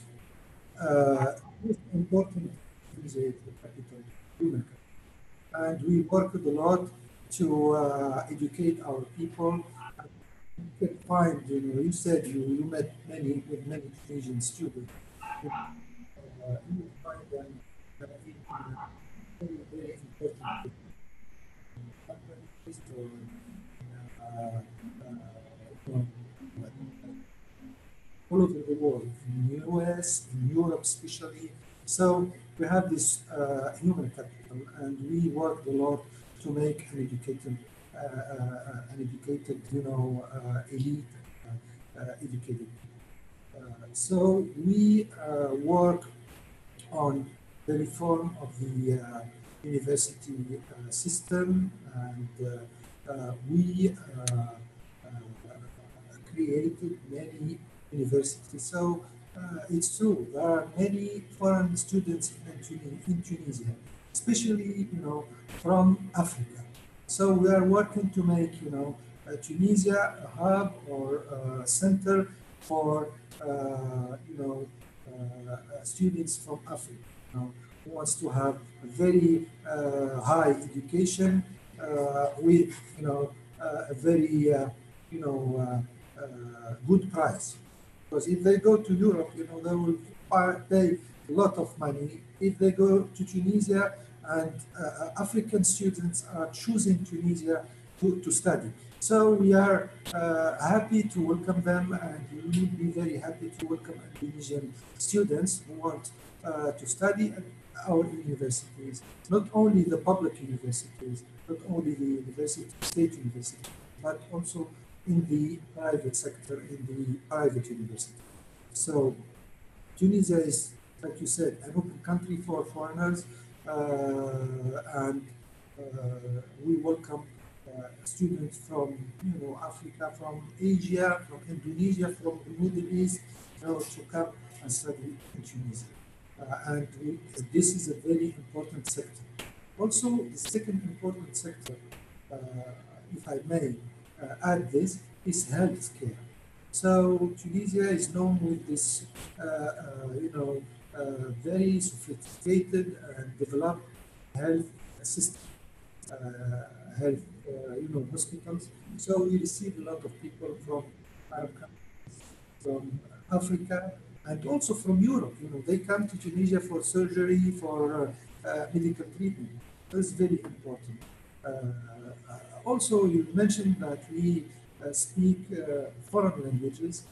important in the capital, human capital. And we worked a lot to educate our people. You can find, you know, you said you met many Tunisian students. You will find them in very, very important companies or all over the world, in the US, in Europe especially. So we have this human capital, and we worked a lot to make an educated, you know, elite, educated. So we work on the reform of the university system, and we created many universities. So it's true, there are many foreign students in Tunisia, especially, from Africa. So we are working to make, Tunisia a hub or a center for, students from Africa, who wants to have a very high education with, a very, good price. Because if they go to Europe, they will pay a lot of money. If they go to Tunisia, and African students are choosing Tunisia to study. So we are happy to welcome them, and we will be very happy to welcome Indonesian students who want to study at our universities, not only the public universities, not only the state universities, but also in the private sector, in the private university. So Tunisia is, like you said, an open country for foreigners, and we welcome students from, Africa, from Asia, from Indonesia, from the Middle East, to come and study in Tunisia. And this is a very important sector. Also, the second important sector, if I may add this, is healthcare. So Tunisia is known with this, very sophisticated and developed health system, health, hospitals. So we receive a lot of people from Arab countries, from Africa, and also from Europe. They come to Tunisia for surgery, for medical treatment. That's very important. Also, you mentioned that we speak foreign languages.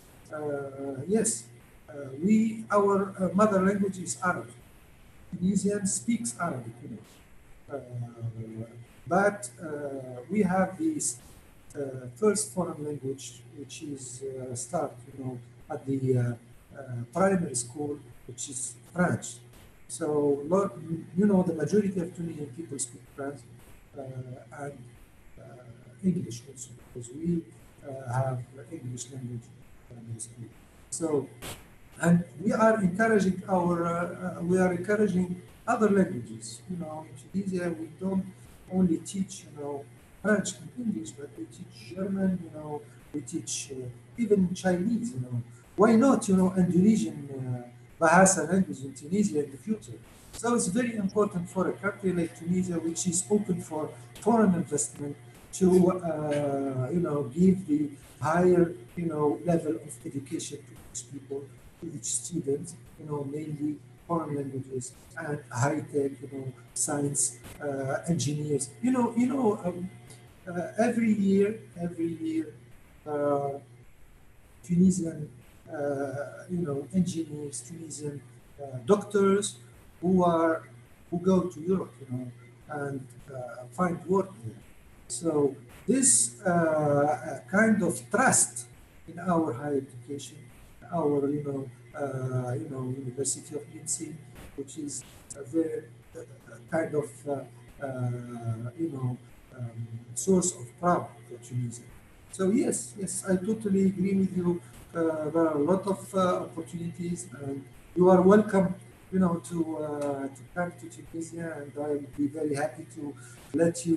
Yes, our mother language is Arabic. Tunisian speaks Arabic, but we have this first foreign language, which is start, at the primary school, which is French. So, the majority of Tunisian people speak French and English also, because we have English language primary school. So, and we are encouraging other languages. In Tunisia, we don't only teach, French and English, but we teach German. We teach even Chinese. Why not? Indonesian Bahasa language in Tunisia in the future. So it's very important for a country like Tunisia, which is open for foreign investment, to give the higher level of education to each people, to each student, mainly foreign languages and high tech, science, engineers. Every year, Tunisian, engineers, Tunisian doctors who go to Europe, and find work there. So this kind of trust in our higher education, our University of Lindsay, which is a very kind of source of pride for Tunisia. So yes, I totally agree with you. There are a lot of opportunities, and you are welcome, to come to Tunisia, and I will be very happy to let you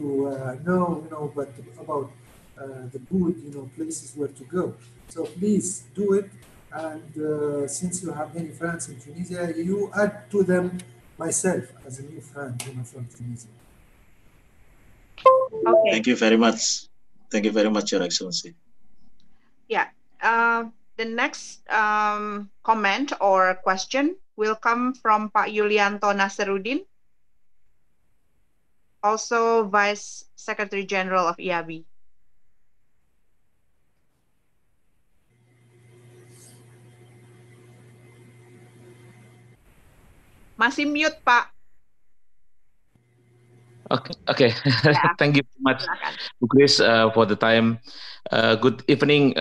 know, about the good, places where to go. So please do it, and since you have many friends in Tunisia, you add to them myself as a new friend, from Tunisia. Okay. Thank you very much. Thank you very much, Your Excellency. Yeah. The next comment or question will come from Pak Yulianto Nasruddin, also Vice Secretary General of IAB. Masih mute, Pak. Okay. Yeah. Thank you very much, Silakan. Bu Grace, for the time. Good evening,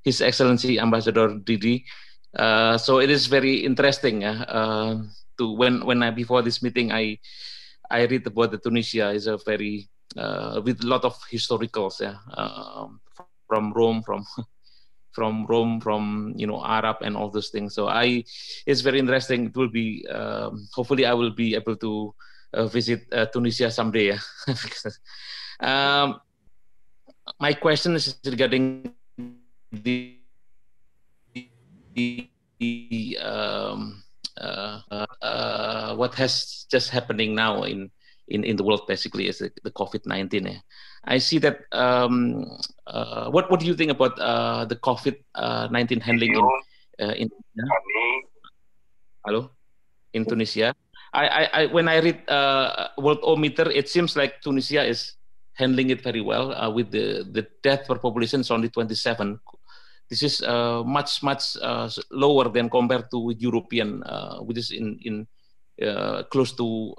His Excellency Ambassador Dridi. So it is very interesting to when I before this meeting I read about the Tunisia is a very with a lot of historicals from Rome, from Rome, from Arab and all those things. So it's very interesting. It will be hopefully I will be able to visit Tunisia someday. My question is regarding what has just happening now in the world, basically, is the COVID-19. I see that. What do you think about the COVID-19 handling in hello in Tunisia? When I read Worldometer, it seems like Tunisia is handling it very well. With the death per population is only 27. This is much lower than compared to European, which is in close to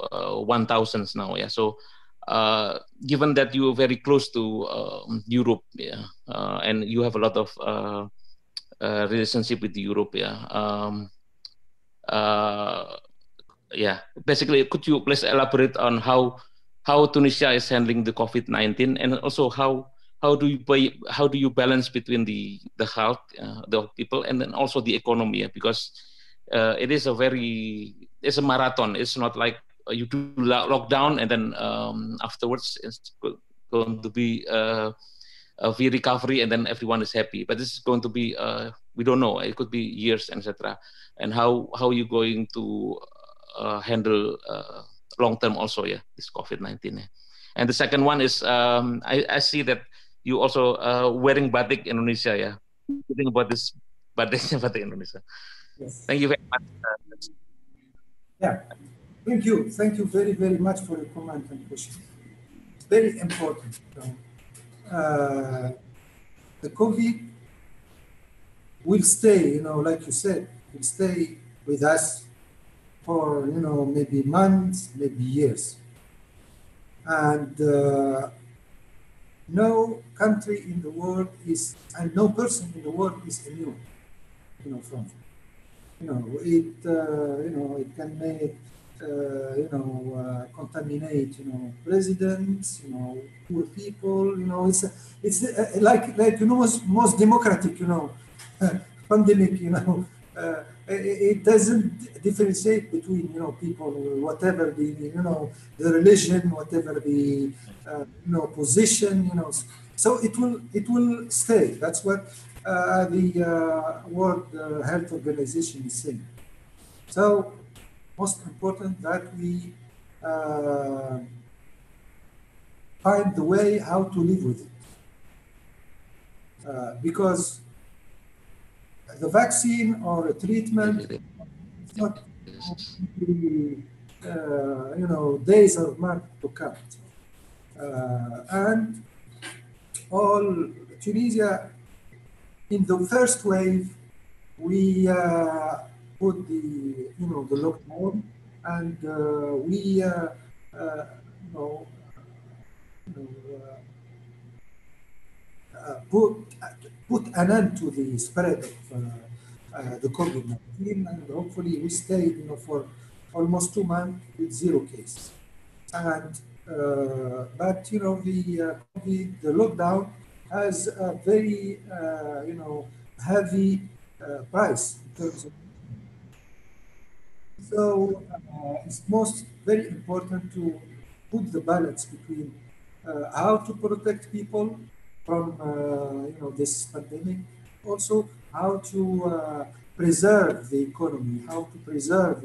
1,000 now. Yeah. So given that you are very close to Europe, yeah, and you have a lot of relationship with Europe, yeah. Yeah, basically, could you please elaborate on how Tunisia is handling the COVID-19, and also how do you balance between the health the people and then also the economy? Because it is it's a marathon. It's not like you do lockdown and then afterwards it's going to be a recovery and then everyone is happy. But this is going to be we don't know. It could be years, etc. And how are you going to handle long term also, yeah, this COVID-19. Yeah. And the second one is I see that you also wearing batik Indonesia, yeah. What do you think about this batik Indonesia? Yes. Thank you very much. Yeah, thank you very much for your comment and question. It's very important. The COVID will stay, like you said, will stay with us for maybe months, maybe years, and no country in the world is, and no person in the world is immune, from it. It can make contaminate presidents, poor people. It's like most democratic pandemic. It doesn't differentiate between people, whatever the religion, whatever the position. So it will stay. That's what the World Health Organization is saying. So most important that we find the way how to live with it, because the vaccine or a treatment is not days or months to come. And all Tunisia, in the first wave, we put the lockdown, and we put an end to the spread of the COVID-19, and hopefully we stayed for almost 2 months with 0 cases. And but the COVID, the lockdown has a very heavy price in terms of. So it's very important to put the balance between how to protect people from this pandemic, also how to preserve the economy, how to preserve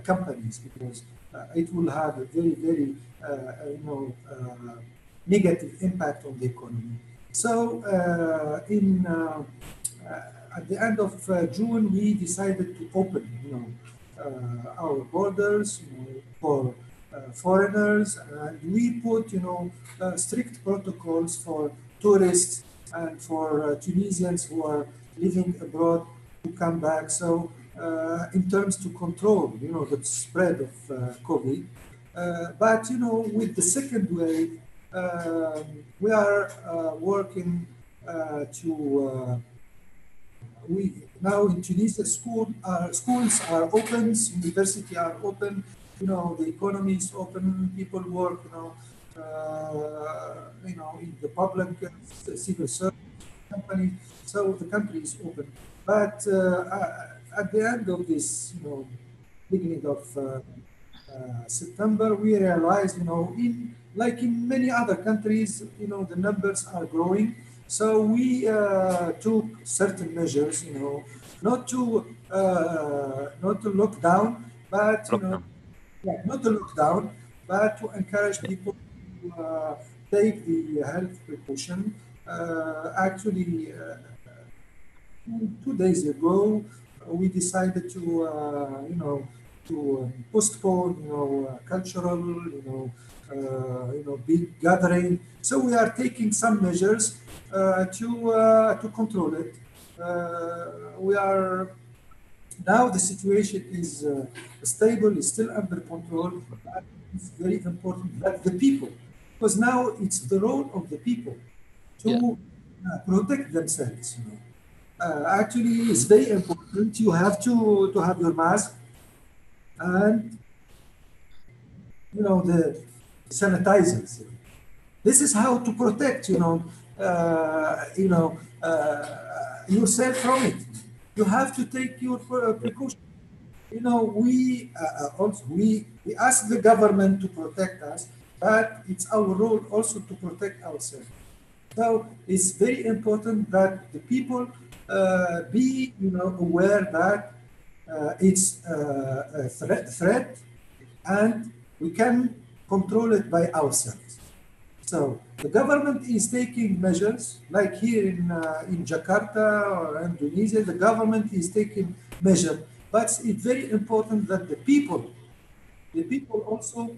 companies, because it will have a very negative impact on the economy. So at the end of June, we decided to open our borders for foreigners, and we put strict protocols for tourists and for Tunisians who are living abroad to come back. So in terms to control the spread of COVID, but with the second wave, we are working to now in Tunisia, schools are open, universities are open, the economy is open, people work, in the public civil service. company. So the country is open. But at the end of this, beginning of September, we realized, like in many other countries, the numbers are growing. So we took certain measures, not to lock down, but not to lock down, but to encourage people to take the health precaution. Actually, 2 days ago, we decided to, postpone, cultural, big gathering. So we are taking some measures to control it. We are now the situation is stable, is still under control. It's very important that the people, because now it's the role of the people to protect themselves. Actually, it's very important. You have to have your mask and the sanitizers. This is how to protect yourself from it. You have to take your precaution. We also we ask the government to protect us, but it's our role also to protect ourselves. So it's very important that the people be aware that it's a threat, and we can control it by ourselves. So the government is taking measures, like here in Jakarta or Indonesia, the government is taking measures. But it's very important that the people also,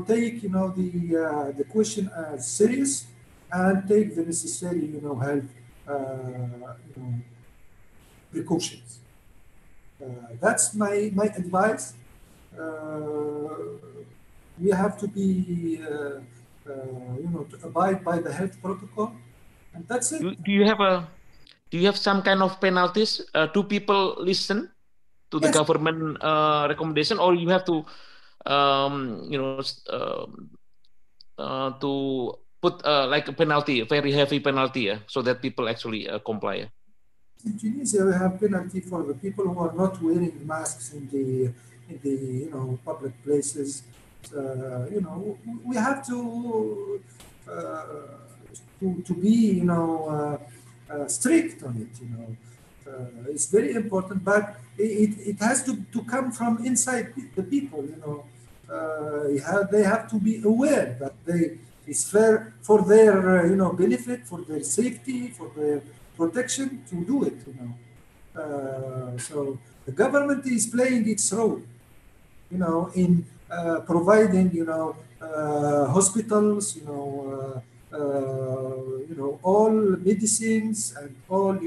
take the question as serious and take the necessary health precautions. That's my advice. We have to be to abide by the health protocol, and that's it. Do you have some kind of penalties? Do people listen to the government recommendation, or you have to to put like a penalty, a very heavy penalty, so that people actually comply? In Tunisia, we have penalty for the people who are not wearing masks in the public places. We have to be strict on it. It's very important, but it has to come from inside the people. They have to be aware that it's fair for their benefit, for their safety, for their protection to do it. So the government is playing its role, in providing hospitals, all medicines and all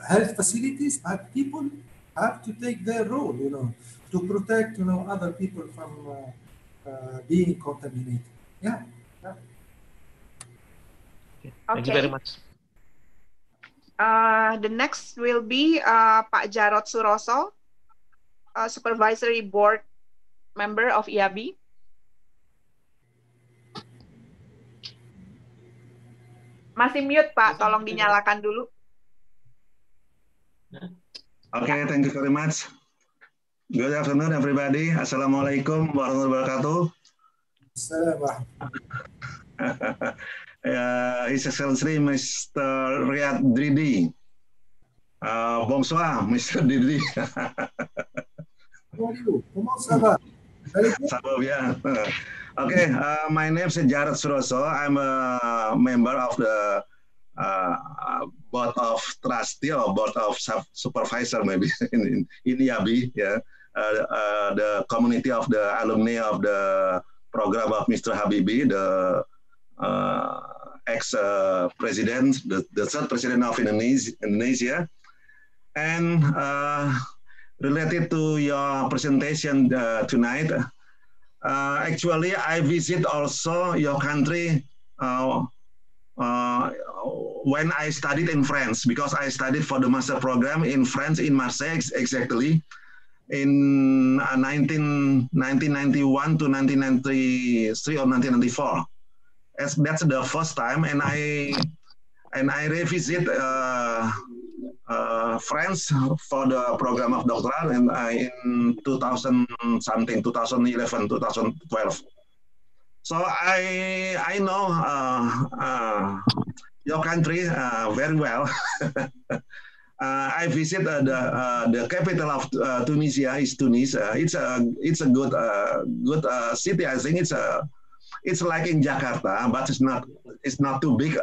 health facilities, but people have to take their role, to protect other people from being contaminated. Yeah. Thank you very much. The next will be Pak Jarod Suroso, Supervisory Board Member of IABI. Masih mute, Pak. Tolong dinyalakan dulu. Okay, thank you very much. Good afternoon, everybody. Assalamualaikum warahmatullahi wabarakatuh. His Excellency Mr. Riadh Dridi. Bonsoir, Mr. Dridi. How are you? Comment ça va? Ça va bien. Okay, my name is Jarod Suroso. I'm a member of the board of trustee or board of supervisor, maybe in IABI. Yeah, the community of the alumni of the program of Mr. Habibie, the ex-president, the third president of Indonesia. And related to your presentation tonight, actually I visit also your country when I studied in France, because I studied for the master program in France, in Marseille exactly, in 1991 to 1993 or 1994. as that's the first time, and I revisit France for the program of doctoral and in 2000 something, 2011, 2012. So I know your country very well. I visit the capital of Tunisia is Tunis. It's a good city. I think it's like in Jakarta, but it's not too big.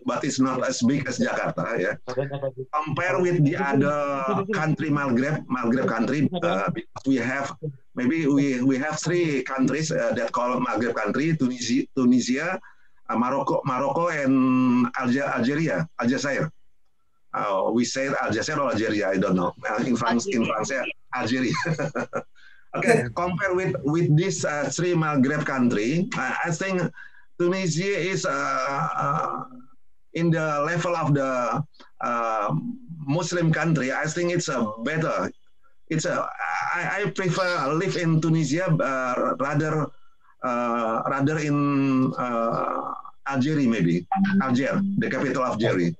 But it's not as big as Jakarta. Yeah. Compare with the other country, Maghreb country, because we have we have three countries that call Maghreb country: Tunisia, Morocco, and Algeria, Aljazair. We say Aljazair or Algeria, I don't know. In France, Algeria. Okay, compare with these three Maghreb country, I think Tunisia is in the level of the Muslim country. I think it's better. I prefer live in Tunisia rather in Algeria, maybe Alger, the capital of Algeria.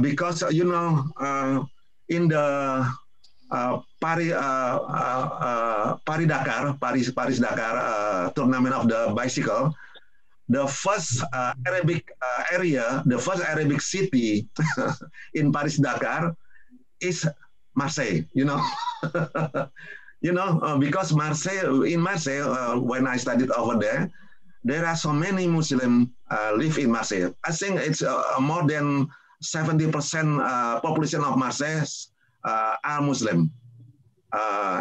Because in the Paris Dakar tournament of the bicycle, the first Arabic area, the first Arabic city in Paris Dakar is Marseille. Because in Marseille, when I studied over there are so many Muslim live in Marseille. I think it's more than 70% population of Marseille are Muslim,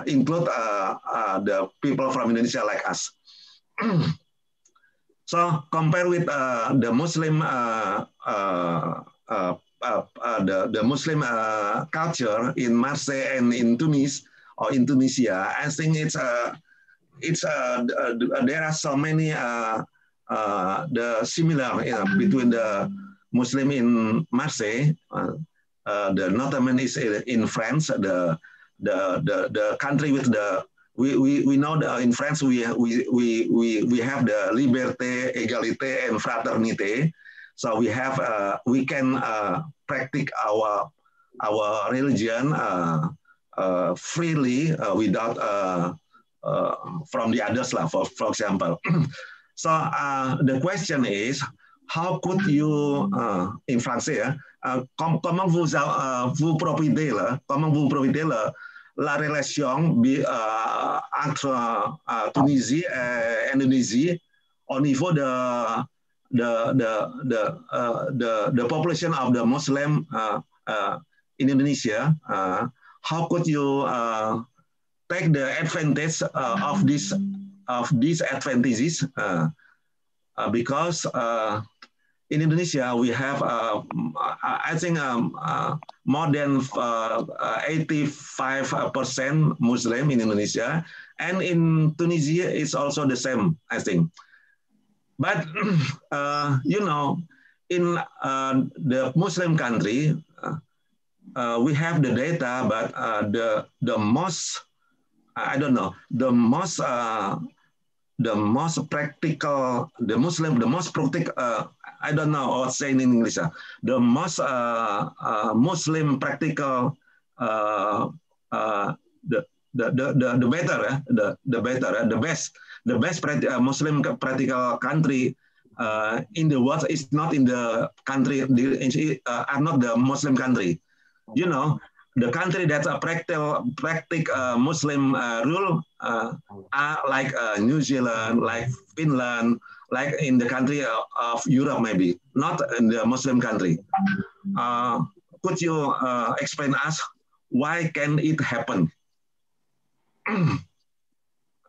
include the people from Indonesia like us. So compare with the Muslim the Muslim culture in Marseille and in Tunis or in Tunisia, I think there are so many the similar between the Muslim in Marseille, the Northern is in France, the country with the we know that in France we have the liberté, égalité, and fraternité. So we can practice our religion freely without from the others, for example. So the question is, how could you, in français, comment vous profitez la relation entre Tunisie et Indonésie au niveau de the population of the Muslim in Indonesia? How could you take the advantage of these advantages? Because in Indonesia we have, I think, more than 85% Muslim in Indonesia, and in Tunisia it's also the same, I think. But in the Muslim country, we have the data, but the most, I don't know, the most practical, the most practical, I don't know what saying in English. The most Muslim practical, the better, the best Muslim practical country in the world is not in the country, are not the Muslim country. The country that's a practical Muslim rule are like New Zealand, like Finland, like in the country of Europe, maybe not in the Muslim country. Could you explain us why can it happen?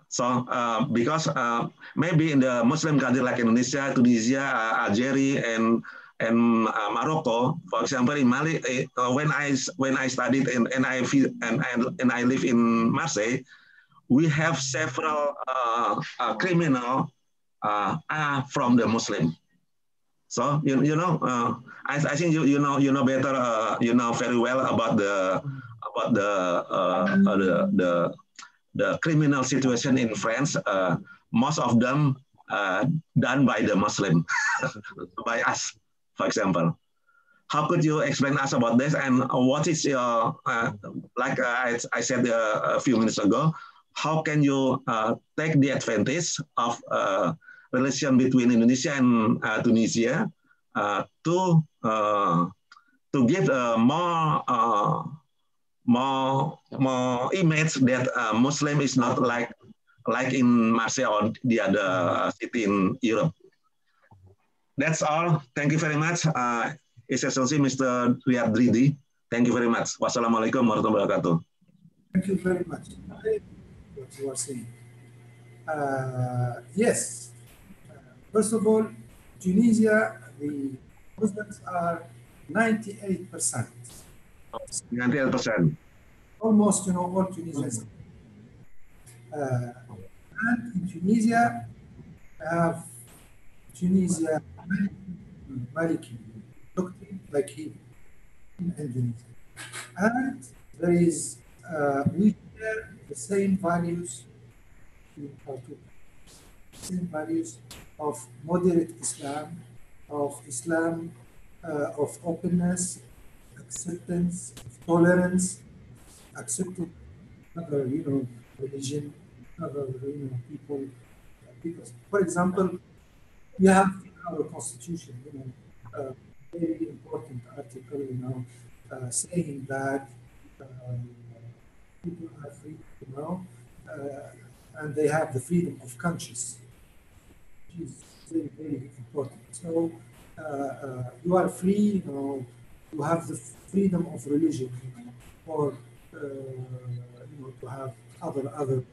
So because maybe in the Muslim country like Indonesia, Tunisia, Algeria, and Morocco, for example, in Mali, when I studied and I live in Marseille, we have several criminal are from the Muslim. So I think you know better, very well about the criminal situation in France. Most of them done by the Muslim, by us, for example. How could you explain us about this? And what is your, like I said a few minutes ago, how can you take the advantage of relation between Indonesia and Tunisia to give more image that Muslim is not like in Marseille or the other city in Europe. That's all. Thank you very much. His Excellency Mr. Riadh Dridi. Thank you very much. Wassalamualaikum warahmatullahi wabarakatuh. Thank you very much. What you are saying. Yes. First of all, Tunisia, the Muslims are 98%. 98%. Almost, all Tunisians. And in Tunisia, we have Tunisia Maliki, doctrine like him in Indonesia. And there is, we share the same values in our two countries. Same values of moderate Islam, of openness, acceptance, of tolerance, accepting other, religion, other, people. Because, for example, we have in our constitution, a very important article, saying that people are free, and they have the freedom of conscience, which is very, very important. So you are free, you have the freedom of religion, or to have other.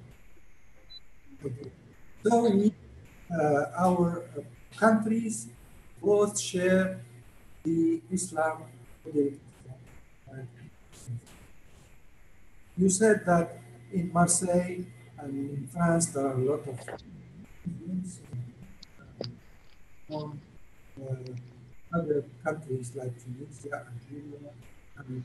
So we, our countries both share the Islam. You said that in Marseille and in France there are a lot of Muslims. From other countries like Tunisia, Algeria, and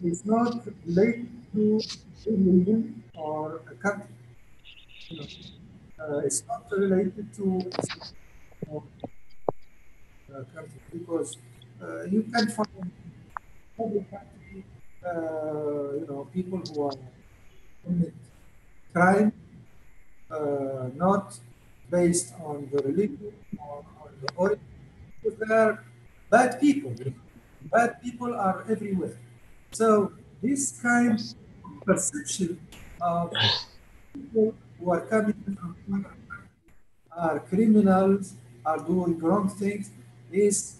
it's not related to religion or a country. It's not related to country, because you can find every country, people who are commit crime, not based on the religion or on the origin. They are bad people. Bad people are everywhere. So this kind of perception of people who are coming from are criminals, are doing wrong things, is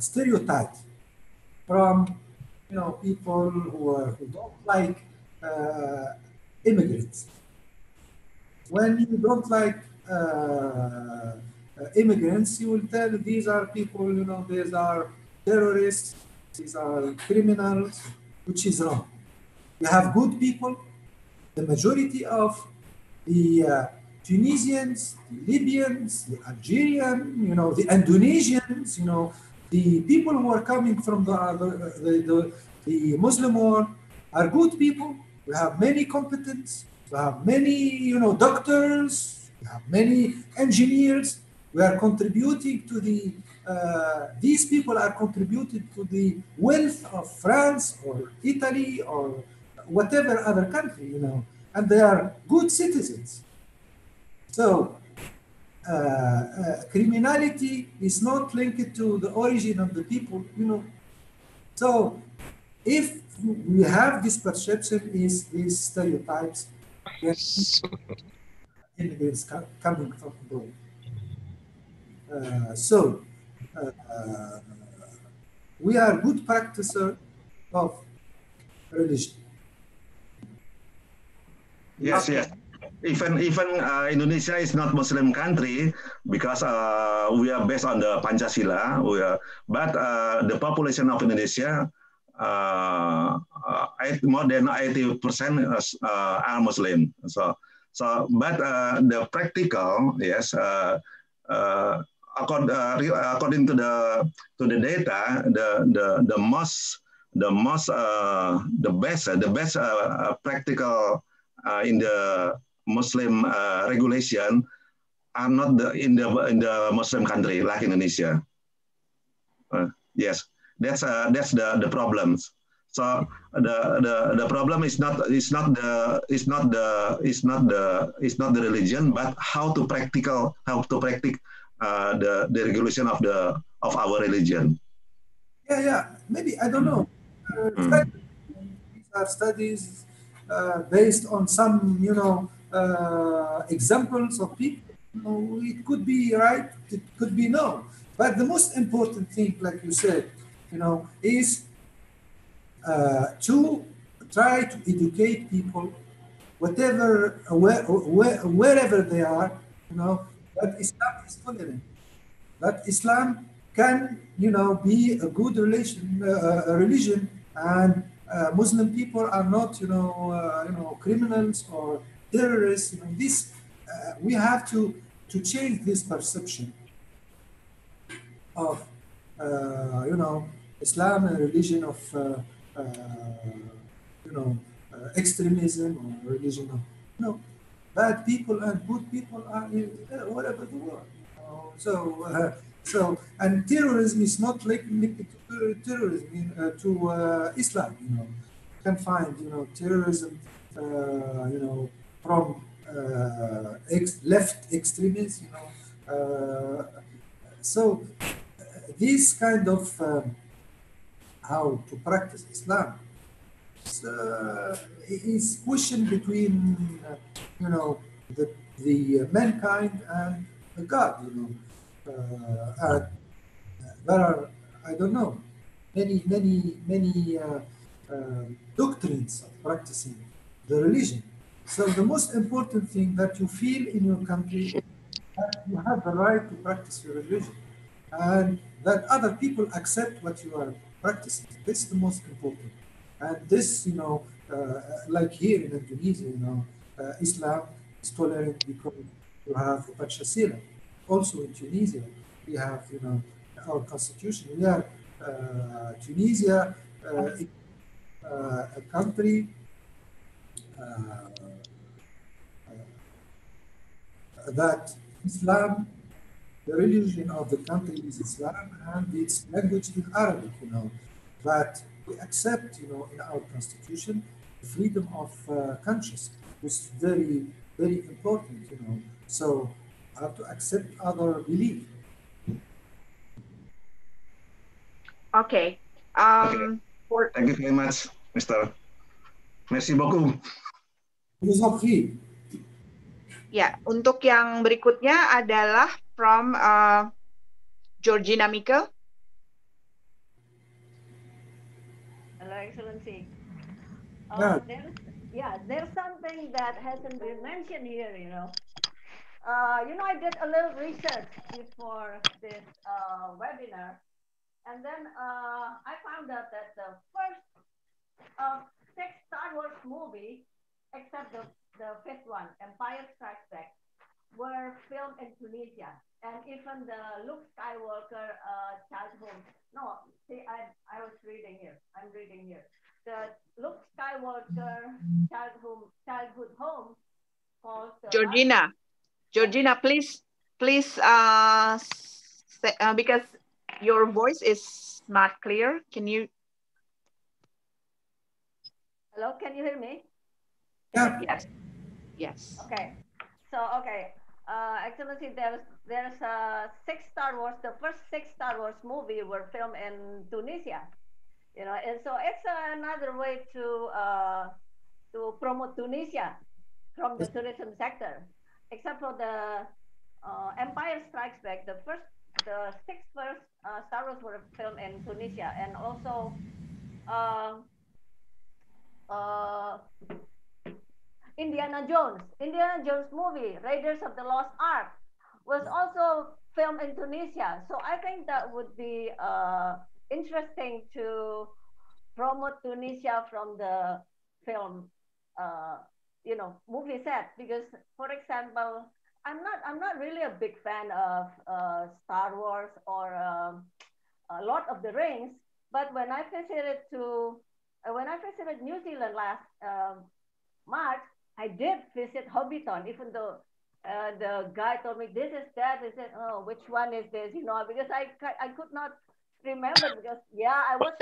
stereotyped from people who don't like immigrants. When you don't like immigrants, you will tell these are people, these are terrorists, these are criminals, which is wrong. You have good people. The majority of the Tunisians, the Libyans, the Algerians, the Indonesians, the people who are coming from the Muslim world are good people. We have many competence. We have many, doctors. We have many engineers. We are contributing to the. These people are contributing to the wealth of France or Italy or whatever other country, and they are good citizens. So criminality is not linked to the origin of the people, So if we have this perception, these stereotypes, immigrants coming from abroad. We are good practitioners of religion. Yes, yes. Even Indonesia is not Muslim country because we are based on the Pancasila. But the population of Indonesia, more than 80% are Muslim. But the practical, yes, according to the data, the the best practical in the Muslim regulation are not in the Muslim country like Indonesia. Yes, that's the problems. So the problem is not the religion, but how to practice the regulation of our religion. Yeah. Maybe I don't know. These are studies based on some, examples of people. It could be right, it could be no. But the most important thing, like you said, is to try to educate people, wherever they are, that Islam is tolerant, that Islam can, be a good religion, and Muslim people are not, criminals or terrorists. This we have to change this perception of, Islam, a religion of, extremism, or religion of, bad people and good people are all over the world. So, and terrorism is not linked to terrorism, to Islam. You can find, terrorism, from left extremists. So this kind of how to practice Islam is question between the mankind and the God. And there are, I don't know, many doctrines of practicing the religion. So the most important thing that you feel in your country, that you have the right to practice your religion, and that other people accept what you are practicing. This is the most important. And this, like here in Indonesia, Islam is tolerant because you have Pancasila. Also in Tunisia, we have, our constitution. We are Tunisia, a country that Islam, the religion of the country is Islam, and its language is Arabic, But we accept, in our constitution, the freedom of conscience, which is very, very important, So we have to accept other belief. Okay. Thank you very much, Mr. Merci beaucoup. Ya, untuk yang berikutnya adalah from Georgina Mikel. Hello, Excellency. Yeah. There's something that hasn't been mentioned here, I did a little research before this webinar, and then I found out that the first 6 Star Wars movie, except the fifth one, Empire Strikes Back, were filmed in Tunisia. And even the Luke Skywalker childhood, no, see, I was reading here. I'm reading here. The Luke Skywalker childhood home called Georgina, please, because your voice is not clear. Can you? Hello, can you hear me? Yeah. Yes. Okay. So, Excellency, there's 6 Star Wars. The first 6 Star Wars movie were filmed in Tunisia, and so it's another way to promote Tunisia from the tourism sector. Except for the Empire Strikes Back, the 6 first Star Wars were filmed in Tunisia, and also Indiana Jones movie, Raiders of the Lost Ark, was also filmed in Tunisia. So I think that would be interesting to promote Tunisia from the film, movie set. Because, for example, I'm not really a big fan of Star Wars or Lord of the Rings, But when I visited New Zealand last March, I did visit Hobbiton, even though the guy told me this is that. I said, oh, which one is this? You know, because I could not remember, because yeah, I was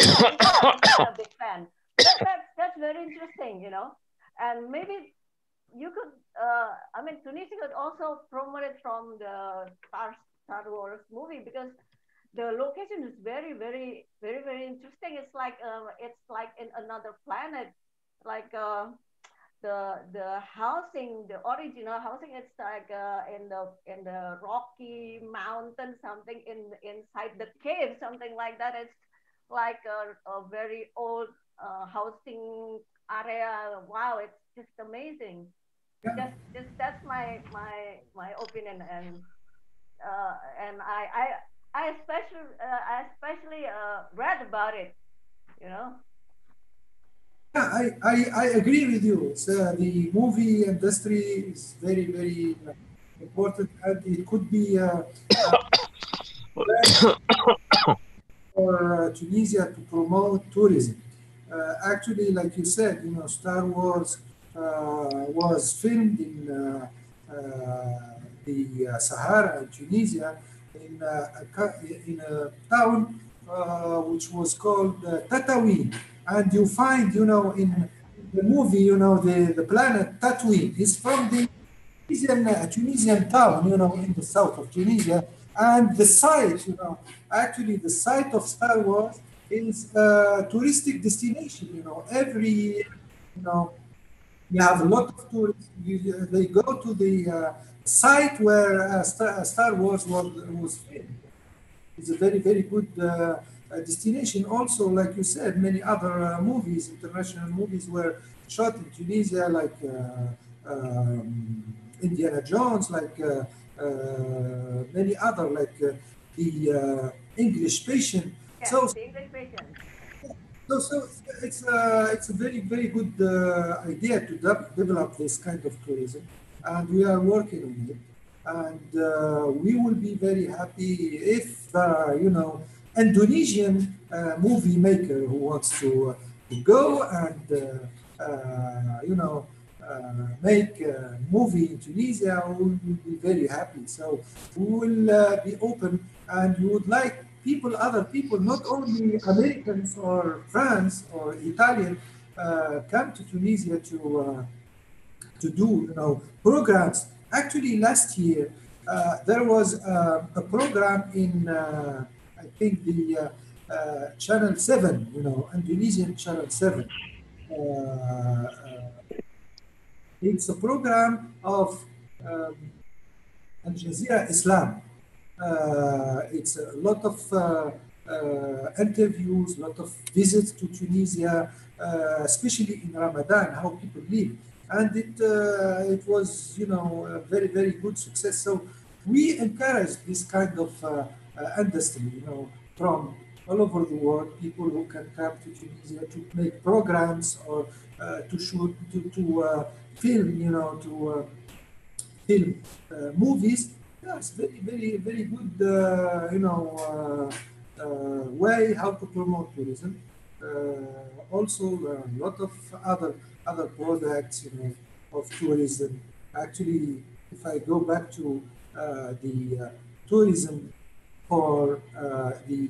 a big fan. That's very interesting, you know. And maybe you could, I mean, Tunisia could also promote it from the Star Wars movie, because the location is very, very, very, very interesting. It's like in another planet, like the housing, the original housing. It's like in the Rocky Mountain, something inside the cave, something like that. It's like a very old housing area. Wow, it's just amazing. Just that's my opinion, and I especially read about it, you know. Yeah, I agree with you. So the movie industry is very, very important, and it could be for Tunisia to promote tourism. Actually, like you said, you know, Star Wars was filmed in the Sahara in Tunisia, in a town which was called Tatooine. And you find, you know, in the movie, you know, the planet Tatooine is from the Tunisian town, you know, in the south of Tunisia. And the site, you know, actually the site of Star Wars is a touristic destination, you know. You know, you have a lot of tourists. They go to the site where Star Wars was filmed. It's a very, very good destination. Also, like you said, many other movies, international movies, were shot in Tunisia, like Indiana Jones, like many other, like the English Patient. Yes, So, the English Patient. so it's a very, very good idea to develop this kind of tourism, and we are working on it. And we will be very happy if you know, Indonesian movie maker who wants to go and you know, make a movie in Tunisia, we will be very happy. So we will be open, and we would like people, other people, not only Americans or France or Italian, come to Tunisia to do, you know, programs. Actually, last year there was a program in I think the Channel 7, you know, Indonesian Channel 7. It's a program of Al Jazeera Islam. It's a lot of interviews, lot of visits to Tunisia, especially in Ramadan, how people live, and it was, you know, a very, very good success. So we encourage this kind of industry, you know, from all over the world, people who can come to Tunisia to make programs or to shoot, to film, you know, to film movies. Yeah, it's very, very, very good, you know, way how to promote tourism. Also, a lot of other products, you know, of tourism. Actually, if I go back to the tourism for the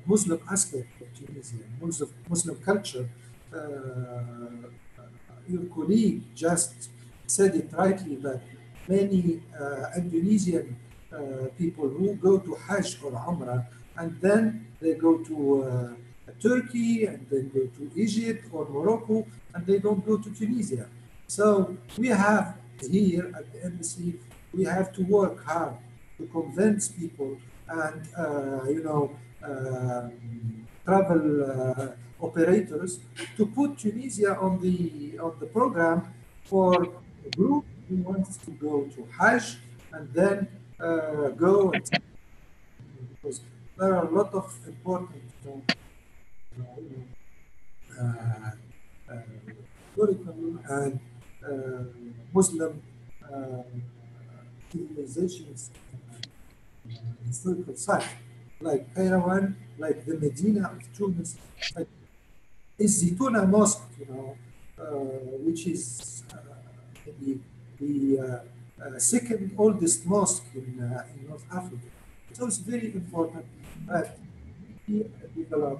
Muslim aspect of Tunisia, Muslim culture, your colleague just said it rightly that many Indonesian people who go to Hajj or Umrah, and then they go to Turkey, and then go to Egypt or Morocco, and they don't go to Tunisia. So we have here at the embassy, we have to work hard to convince people and you know, travel operators to put Tunisia on the program for a group who wants to go to Hajj and then go and, because there are a lot of important historical and Muslim civilizations, historical sites like Kairouan, like the Medina of Tunis, like is Zitouna Mosque, which is maybe the second oldest mosque in North Africa. So it's very important that we develop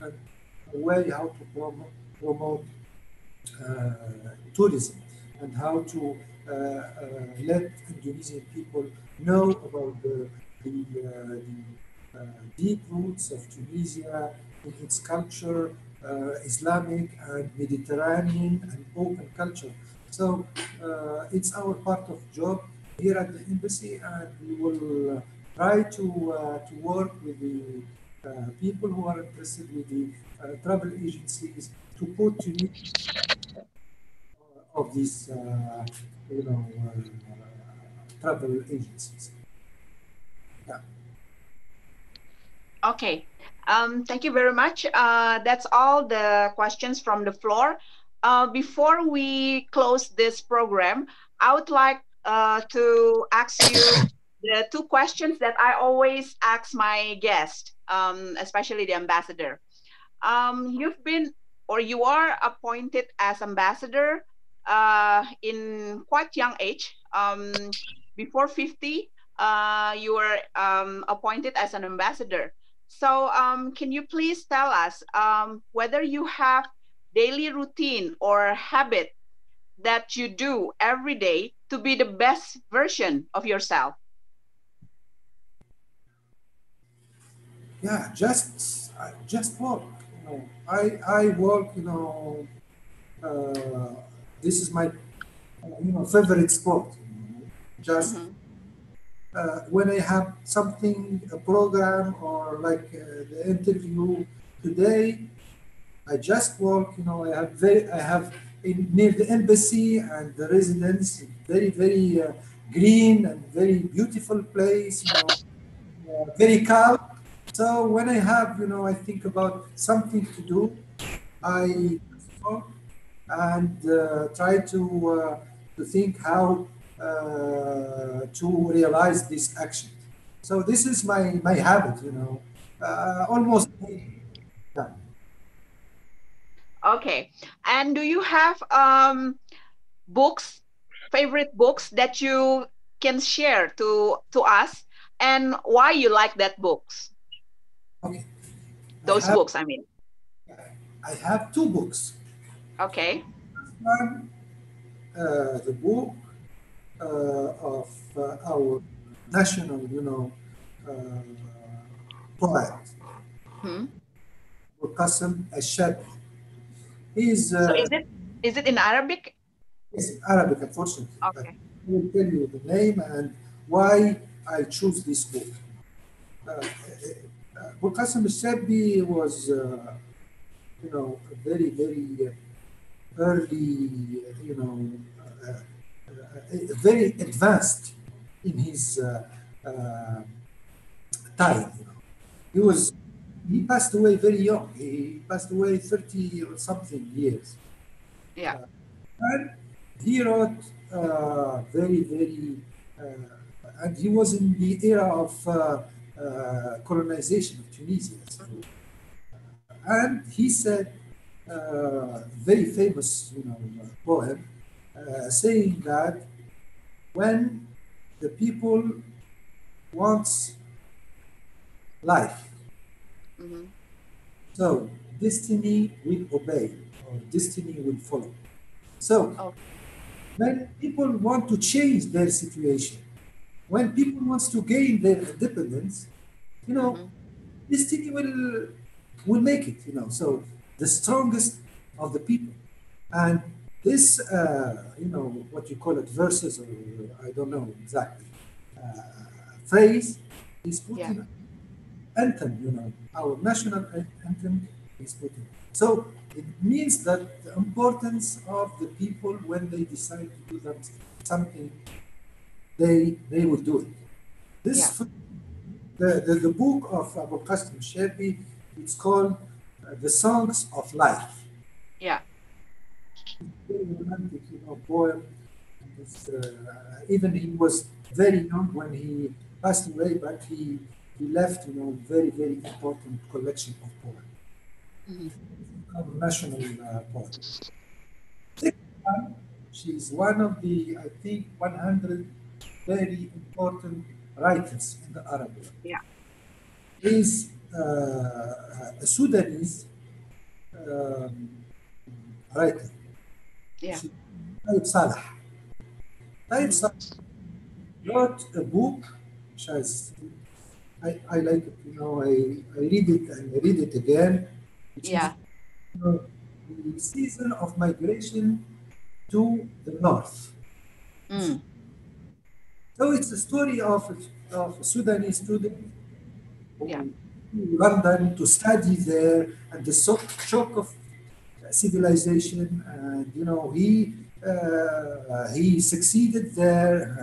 a way how to promote tourism and how to let Indonesian people know about the deep roots of Tunisia in its culture, Islamic and Mediterranean and open culture. So it's our part of job here at the embassy, and we will try to work with the people who are interested with the travel agencies to put Tunisia of these, travel agencies. Yeah. Okay. Thank you very much. That's all the questions from the floor. Before we close this program, I would like to ask you the two questions that I always ask my guest, especially the ambassador. You've been or you are appointed as ambassador in quite young age. Before 50, you were appointed as an ambassador. So can you please tell us whether you have daily routine or habit that you do every day to be the best version of yourself? Yeah, just walk. I walk. This is my favorite sport. Just when I have something, a program or like the interview today, I just walk. I have near the embassy and the residence, very green and very beautiful place. Very calm. So when I have, I think about something to do, I walk and try to think how to realize this action. So this is my habit, almost. Yeah. Okay. And do you have books, favorite books that you can share to us, and why you like that books? Okay. Those books, I mean. I have two books. Okay. One, the book of our national, poet, Qasim al-Shabi. He's So is it in Arabic? yes, in Arabic, unfortunately. Okay. I will tell you the name and why I choose this book. Qasim al-Shabi was, very early, very advanced in his time. He passed away very young. He passed away 30 or something years. Yeah. And he wrote very, and he was in the era of colonization of Tunisia. And he said, very famous, poem, saying that when the people wants life, so destiny will obey or destiny will follow. So when people want to change their situation, when people wants to gain their independence, destiny will make it. So the strongest of the people, and this, what you call it, verses or I don't know exactly, phrase is put in anthem. Our national anthem is put in. So it means that the importance of the people when they decide to do something, they will do it. This the book of Abu Qasim Shabi, it's called The Songs of Life. Yeah. Very romantic, poem. Even he was very young when he passed away, but he he left, very, very important collection of poems. Our national poet. Second one, she's one of the, I think, 100 very important writers in the Arab world. Yeah. Is a Sudanese writer. Yeah. Taib Salah. Taib Salah wrote a book, which I like it, I read it and I read it again, which is the season of migration to the north. So it's a story of a Sudanese student who to London to study there, and the shock of civilization, and he succeeded there,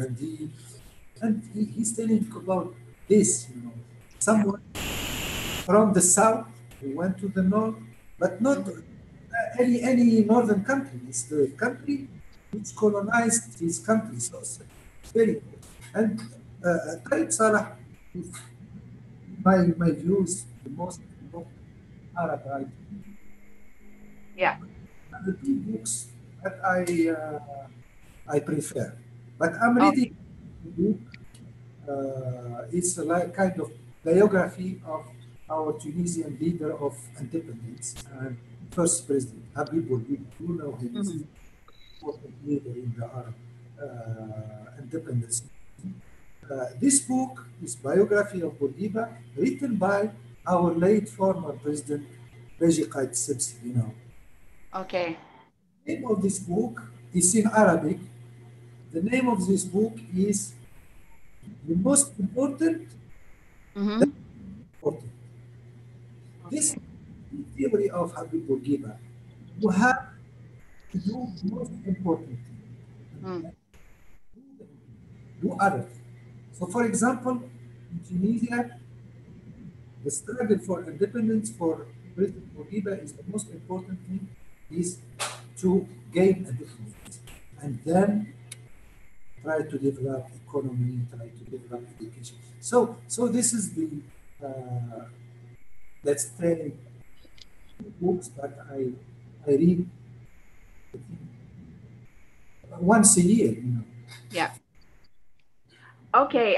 and he's telling about this, someone from the south who went to the north, but not any northern country. It's the country which colonized his country. So it's very good. And Taib Salah is, my views, the most important Arab writer. Yeah. The two books that I prefer, but I'm reading the book. It's like kind of biography of our Tunisian leader of independence and first president, Habib Bourguiba. You know him, is an important leader in the Arab independence. This book is biography of Bourguiba, written by our late former president, Beji Qaid Sibsi, Okay. The name of this book is in Arabic. The name of this book is The Most Important. This theory of Habib Bourguiba, you have to do the most important thing. Do other things. So, for example, in Tunisia, the struggle for independence for President Bourguiba is the most important thing is to gain independence, and then try to develop economy, try to develop education. So this is the let's say books that I read once a year. Yeah. Okay.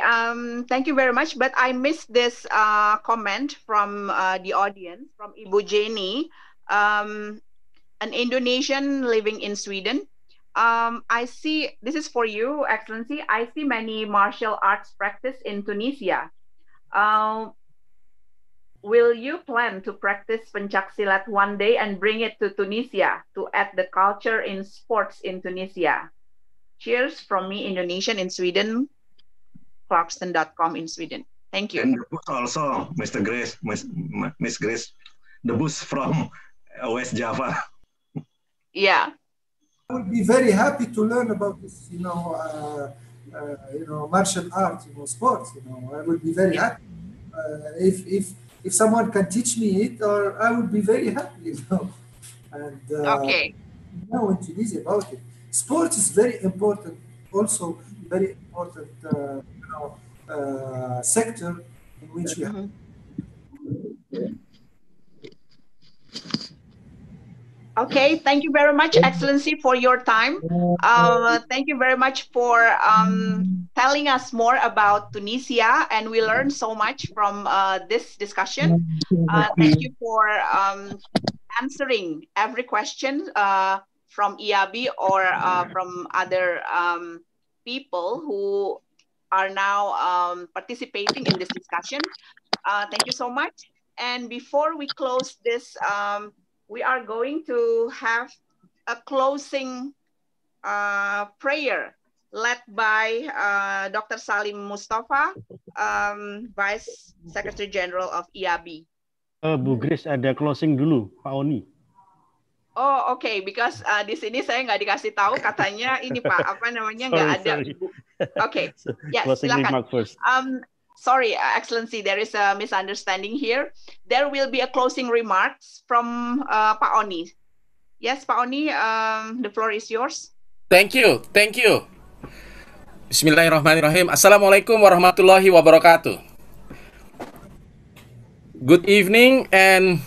Thank you very much. But I missed this comment from the audience, from Ibu Jenny, an Indonesian living in Sweden. I see, this is for you, Excellency. I see many martial arts practice in Tunisia. Will you plan to practice pencaksilat one day and bring it to Tunisia to add the culture in sports in Tunisia? Cheers from me, Indonesian in Sweden, Clarkston.com in Sweden. Thank you. And the bus also, Mr. Grace, Miss Grace, the bus from West Java. Yeah. I would be very happy to learn about this, martial arts, sports. I would be very happy if someone can teach me it, or I would be very happy. And okay. In Tunisia about it. Sports is very important. Also, very important sector in which we have. Okay, thank you very much, Excellency, for your time. Thank you very much for telling us more about Tunisia, and we learned so much from this discussion. Thank you for answering every question from IAB or from other people who are now participating in this discussion. Thank you so much. And before we close this, we are going to have a closing prayer led by Dr. Salim Mustafa, Vice Secretary General of IAB. Bu Grace, ada closing dulu, Pak Oni. Oh, okay, because di sini saya nggak dikasih tahu, katanya ini Pak, apa namanya, nggak ada. Okay, yes, silakan. Sorry, Excellency, there is a misunderstanding here. There will be a closing remarks from Pak Oni. Yes, Pak Oni, the floor is yours. Thank you. Bismillahirrahmanirrahim. Assalamualaikum warahmatullahi wabarakatuh. Good evening and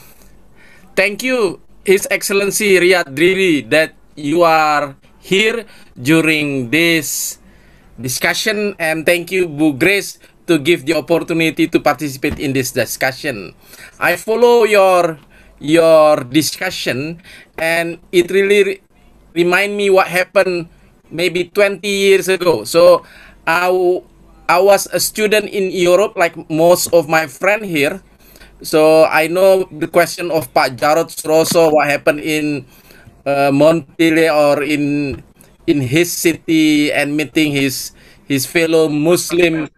thank you, His Excellency Riadh Dridi, that you are here during this discussion, and thank you, Bu Grace, to give the opportunity to participate in this discussion. I follow your discussion, and it really remind me what happened maybe 20 years ago. So I was a student in Europe, like most of my friend here. So I know the question of Pak Jarod Suroso, what happened in Montpellier or in his city, and meeting his fellow Muslim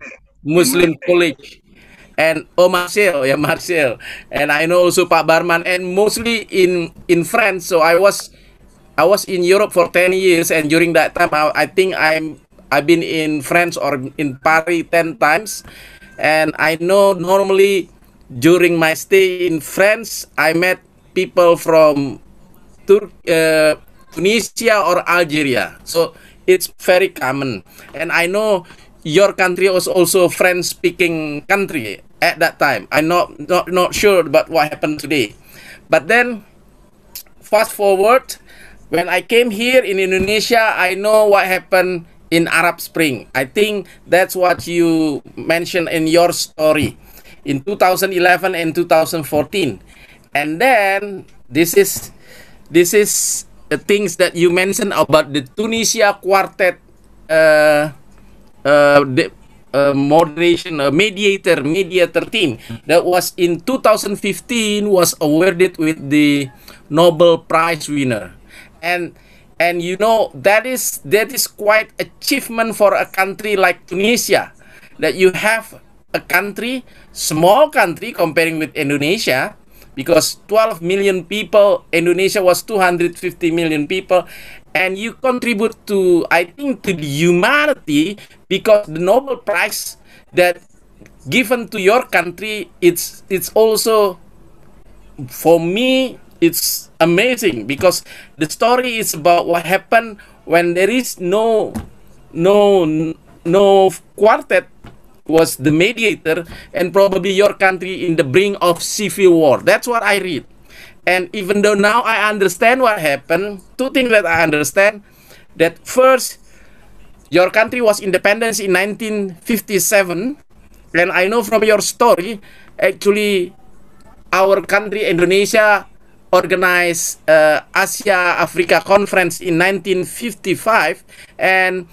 colleague, and Marcel, yeah, Marcel, and I know also Pak Barman, and mostly in France. So I was in Europe for 10 years, and during that time I think I've been in France or in Paris 10 times, and I know normally during my stay in France I met people from Tunisia or Algeria. So it's very common. And I know your country was also French-speaking country at that time. I'm not sure about what happened today. But then, fast forward, when I came here in Indonesia, I know what happened in Arab Spring. I think that's what you mentioned in your story in 2011 and 2014. And then this is the things that you mentioned about the Tunisia quartet the moderation mediator team that was in 2015 was awarded with the Nobel Prize winner, and you know that is quite achievement for a country like Tunisia, that you have a country, small country comparing with Indonesia, because 12 million people, Indonesia was 250 million people, and you contribute to, I think, to the humanity, because the Nobel Prize that given to your country, it's also, for me, it's amazing, because the story is about what happened when there is no quartet was the mediator, and probably your country in the brink of civil war. That's what I read. And even though now I understand what happened, two things that I understand: that first, your country was independence in 1957, and I know from your story, actually, our country, Indonesia, organized Asia Africa Conference in 1955, and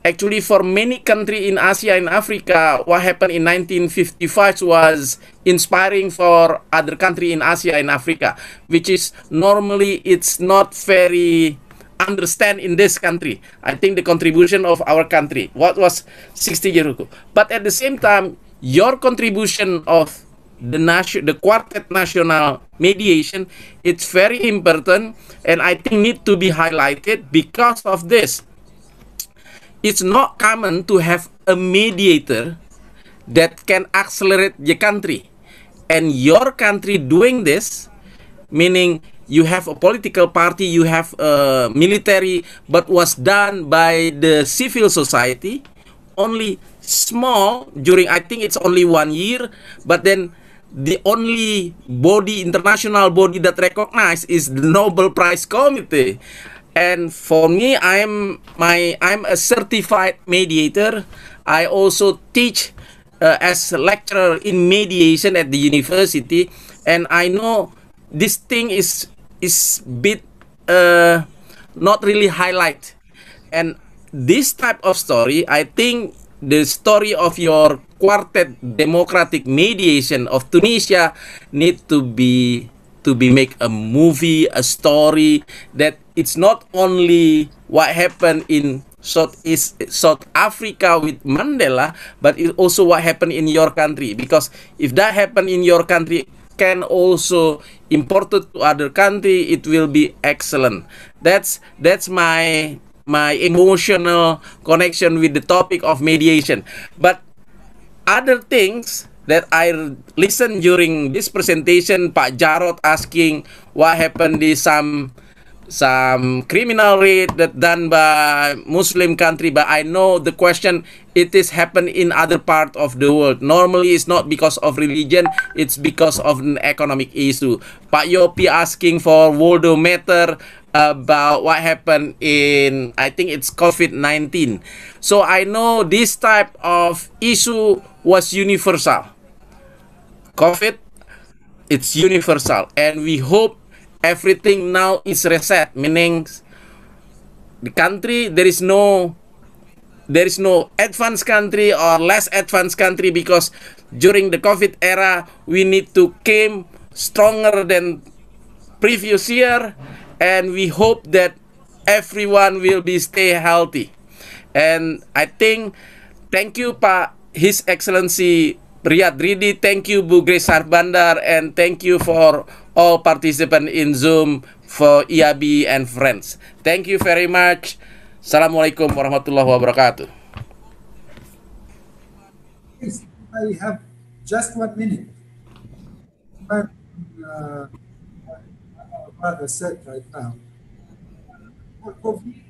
actually for many countries in Asia and Africa, what happened in 1955 was inspiring for other countries in Asia and Africa, which is normally it's not very understand in this country. I think the contribution of our country, what was 60 years ago. But at the same time, your contribution of the quartet national mediation, it's very important, and I think need to be highlighted. Because of this, it's not common to have a mediator that can accelerate the country, and your country doing this, meaning you have a political party, you have a military, but was done by the civil society, only small during, I think it's only 1 year, but then the only body, international body that recognized is the Nobel Prize Committee. And for me, I'm a certified mediator. I also teach as a lecturer in mediation at the university, and I know this thing is bit not really highlight. And this type of story, I think the story of your quartet democratic mediation of Tunisia need to be make a movie, a story, that it's not only what happened in South Africa with Mandela, but it's also what happened in your country. Because if that happened in your country, can also import it to other country, it will be excellent. That's my emotional connection with the topic of mediation. But other things that I listened during this presentation, Pak Jarod asking what happened in some some criminal raid that done by Muslim country, but I know the question, it is happen in other part of the world. Normally it's not because of religion, it's because of an economic issue. Pak Yopi asking for worldometer about what happened in, I think it's COVID-19. So I know this type of issue was universal. COVID, it's universal, and we hope everything now is reset, meaning the country, there is no advanced country or less advanced country, because during the COVID era we need to came stronger than previous year, and we hope that everyone will be stay healthy. And I think, thank you Pak His Excellency Riadh Dridi, thank you Bu Grace Sabandar, and thank you for all participants in Zoom, for IAB and friends. Thank you very much. Assalamualaikum warahmatullahi wabarakatuh. Yes, I have just 1 minute. But, our brother said right now, for COVID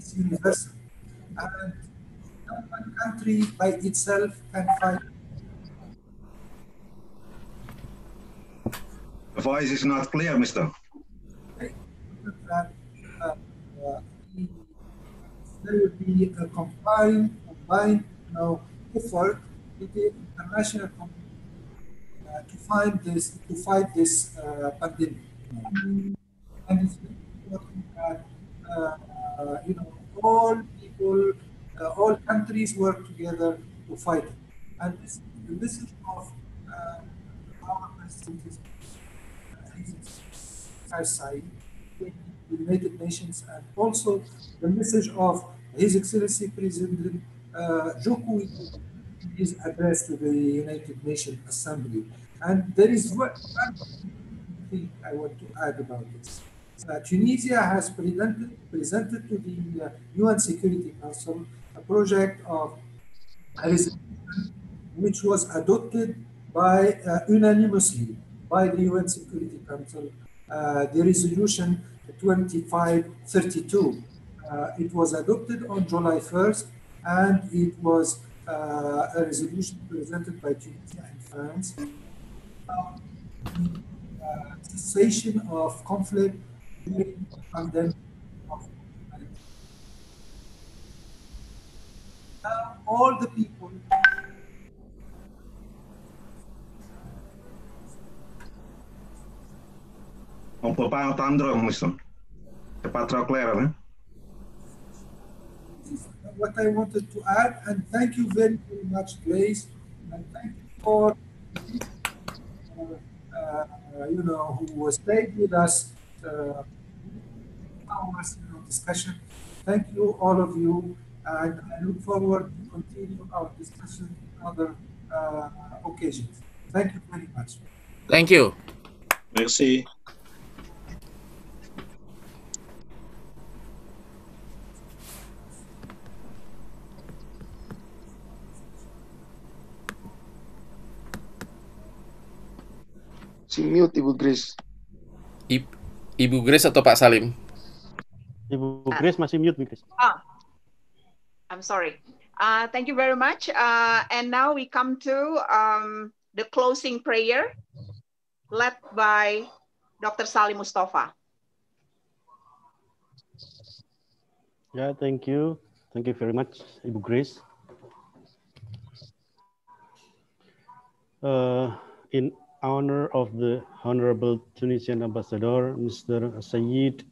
is universal, and no one country by itself can fight. The voice is not clear, Mister. That there will be a combined effort with the international community to fight this pandemic. And it's very important that all people, all countries work together to fight it. And this is the message of our president is the United Nations, and also the message of His Excellency President Joko Widodo in his address to the United Nations Assembly. And there is one thing I want to add about this. Tunisia has presented to the UN Security Council a project of a resolution which was adopted by unanimously by the UN Security Council, the resolution 2532. It was adopted on July 1st, and it was a resolution presented by Tunisia and France. Cessation of conflict during the pandemic of COVID-19. Now, all the people what I wanted to add, and thank you very, very much, Grace, and thank you for who stayed with us hours discussion. Thank you, all of you, and I look forward to continue our discussion in other occasions. Thank you very much. Thank you. Merci. Si mute Ibu Grace. Ibu Grace atau Pak Salim? Ibu Grace masih mute, Grace. I'm sorry. Thank you very much. And now we come to the closing prayer led by Dr. Salim Mustafa. Yeah, thank you. Thank you very much, Ibu Grace. In honor of the Honorable Tunisian Ambassador, Mr. Sayyid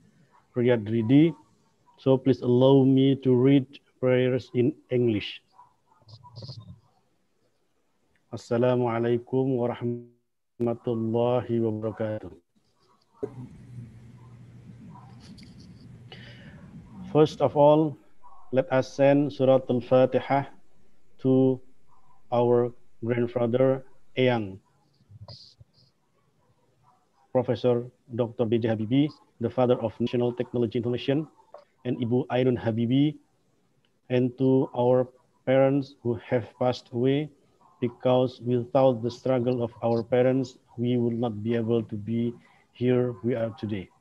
Riadh Dridi, so please allow me to read prayers in English. Assalamualaikum warahmatullahi wabarakatuh. First of all, let us send Surat Al-Fatihah to our grandfather, Eyang, Professor Dr. B.J. Habibie, the father of National Technology Information, and Ibu Ainun Habibie, and to our parents who have passed away, because without the struggle of our parents, we would not be able to be here we are today.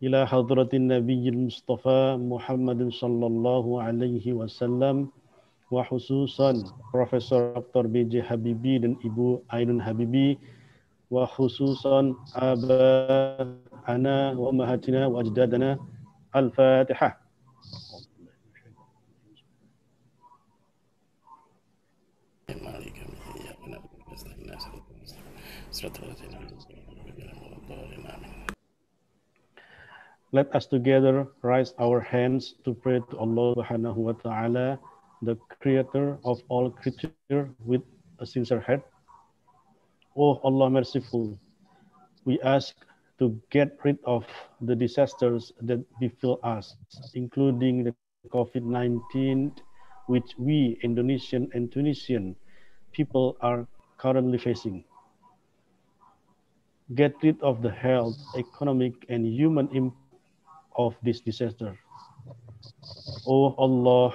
إلى حضرة النبي المصطفى محمد صلى الله عليه وسلم وخصوصا Profesor Dr. B.J. Habibie dan Ibu Ainun Habibie وخصوصا آباءنا وأمهاتنا وأجدادنا الفاتحة. Let us together raise our hands to pray to Allah Subhanahu wa Ta'ala, the creator of all creatures, with a sincere heart. Oh Allah merciful, we ask to get rid of the disasters that befell us, including the COVID-19, which we Indonesian and Tunisian people are currently facing. Get rid of the health, economic, and human impact of this disaster. Oh Allah,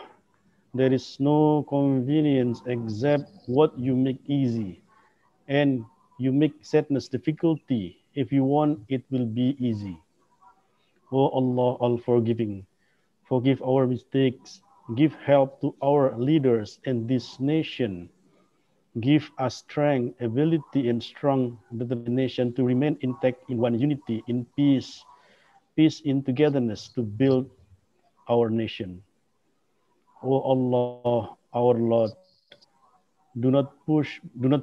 there is no convenience except what you make easy, and you make sadness difficulty. If you want, it will be easy. Oh Allah, all forgiving, forgive our mistakes, give help to our leaders and this nation. Give us strength, ability, and strong determination to remain intact in one unity, in peace, peace in togetherness to build our nation. O Allah, our Lord, do not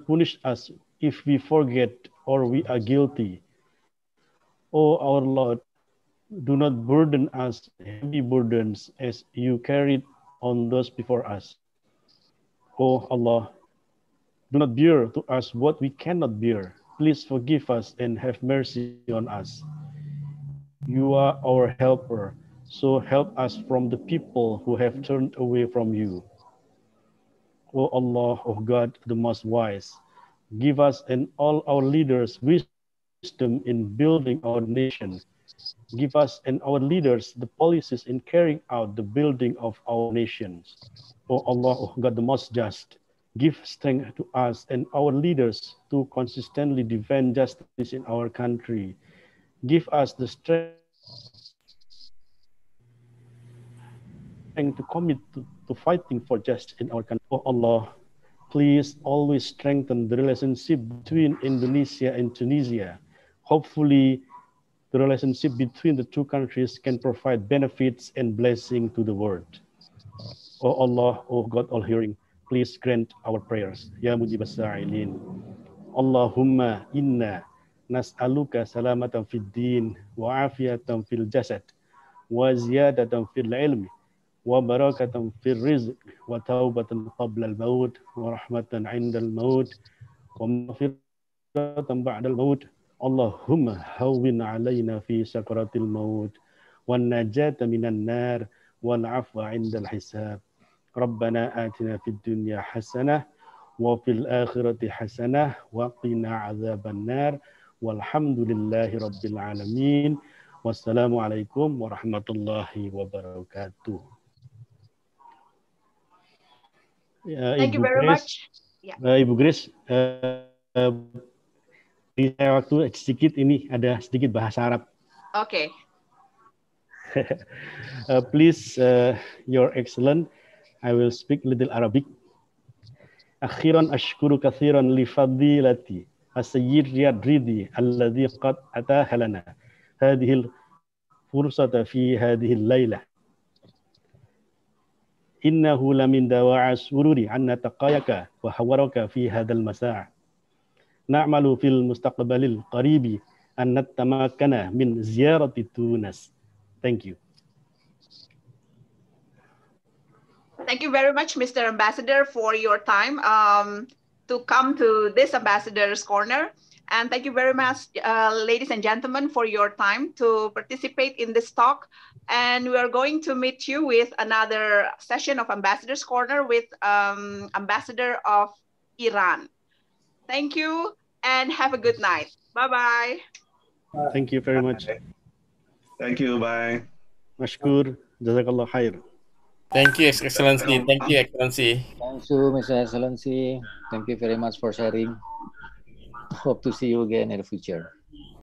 punish us if we forget or we are guilty. O our Lord, do not burden us heavy burdens as you carried on those before us. O Allah, do not bear to us what we cannot bear. Please forgive us and have mercy on us. You are our helper, so help us from the people who have turned away from you. O Allah, O God, the most wise, give us and all our leaders wisdom in building our nation. Give us and our leaders the policies in carrying out the building of our nations. O Allah, O God, the most just, give strength to us and our leaders to consistently defend justice in our country. Give us the strength to commit to fighting for justice in our country. Oh Allah, please always strengthen the relationship between Indonesia and Tunisia. Hopefully, the relationship between the two countries can provide benefits and blessing to the world. Oh Allah, oh God all-hearing, please grant our prayers. Ya Mujib as-sa'ilin. Allahumma inna nas'aluka salamatan fid din wa afiyatan fil jasad wa ziyadatan fil ilmi wa barakatan fil rizq wa taubatan qabla al-maut wa rahmatan 'inda al-maut wa maghfiratan ba'da al-maut. Allahumma hawwin 'alaina fi sakaratil maut wan najata minan nar wal 'afwa 'inda al-hisab. Rabbana atina fid dunya hasanah wa fil akhirati hasanah wa qina 'adzabannar. Walhamdulillahi rabbil alamin. Wassalamualaikum warahmatullahi wabarakatuh. Thank you Ibu very Grace, much. Yeah. Ibu Grace, di waktu sedikit ini ada sedikit bahasa Arab. Okay. Please, Your Excellence, I will speak little Arabic. Akhiran ashkuru kathiran li fadilati as-sayyid Riadh Dridi alladhi qad ataha lana hadhihi al-fursata fi hadhihi al-laylah. Innahu lamin dawa'a sururi an nataqayaka wa hawaraka fi hadzal masa'. Na'malu fil mustaqbalil qaribi an natamakkana min ziyarati Tunis. Thank you. Thank you very much, Mr. Ambassador, for your time to come to this Ambassador's Corner. And thank you very much, ladies and gentlemen, for your time to participate in this talk. And we are going to meet you with another session of Ambassador's Corner with Ambassador of Iran. Thank you and have a good night. Bye-bye. Thank you very much. Thank you. Bye. Mashkur. Jazakallah khair. Thank you, Excellency. Thank you, Excellency. Thank you, Mr. Excellency. Thank you very much for sharing. Hope to see you again in the future.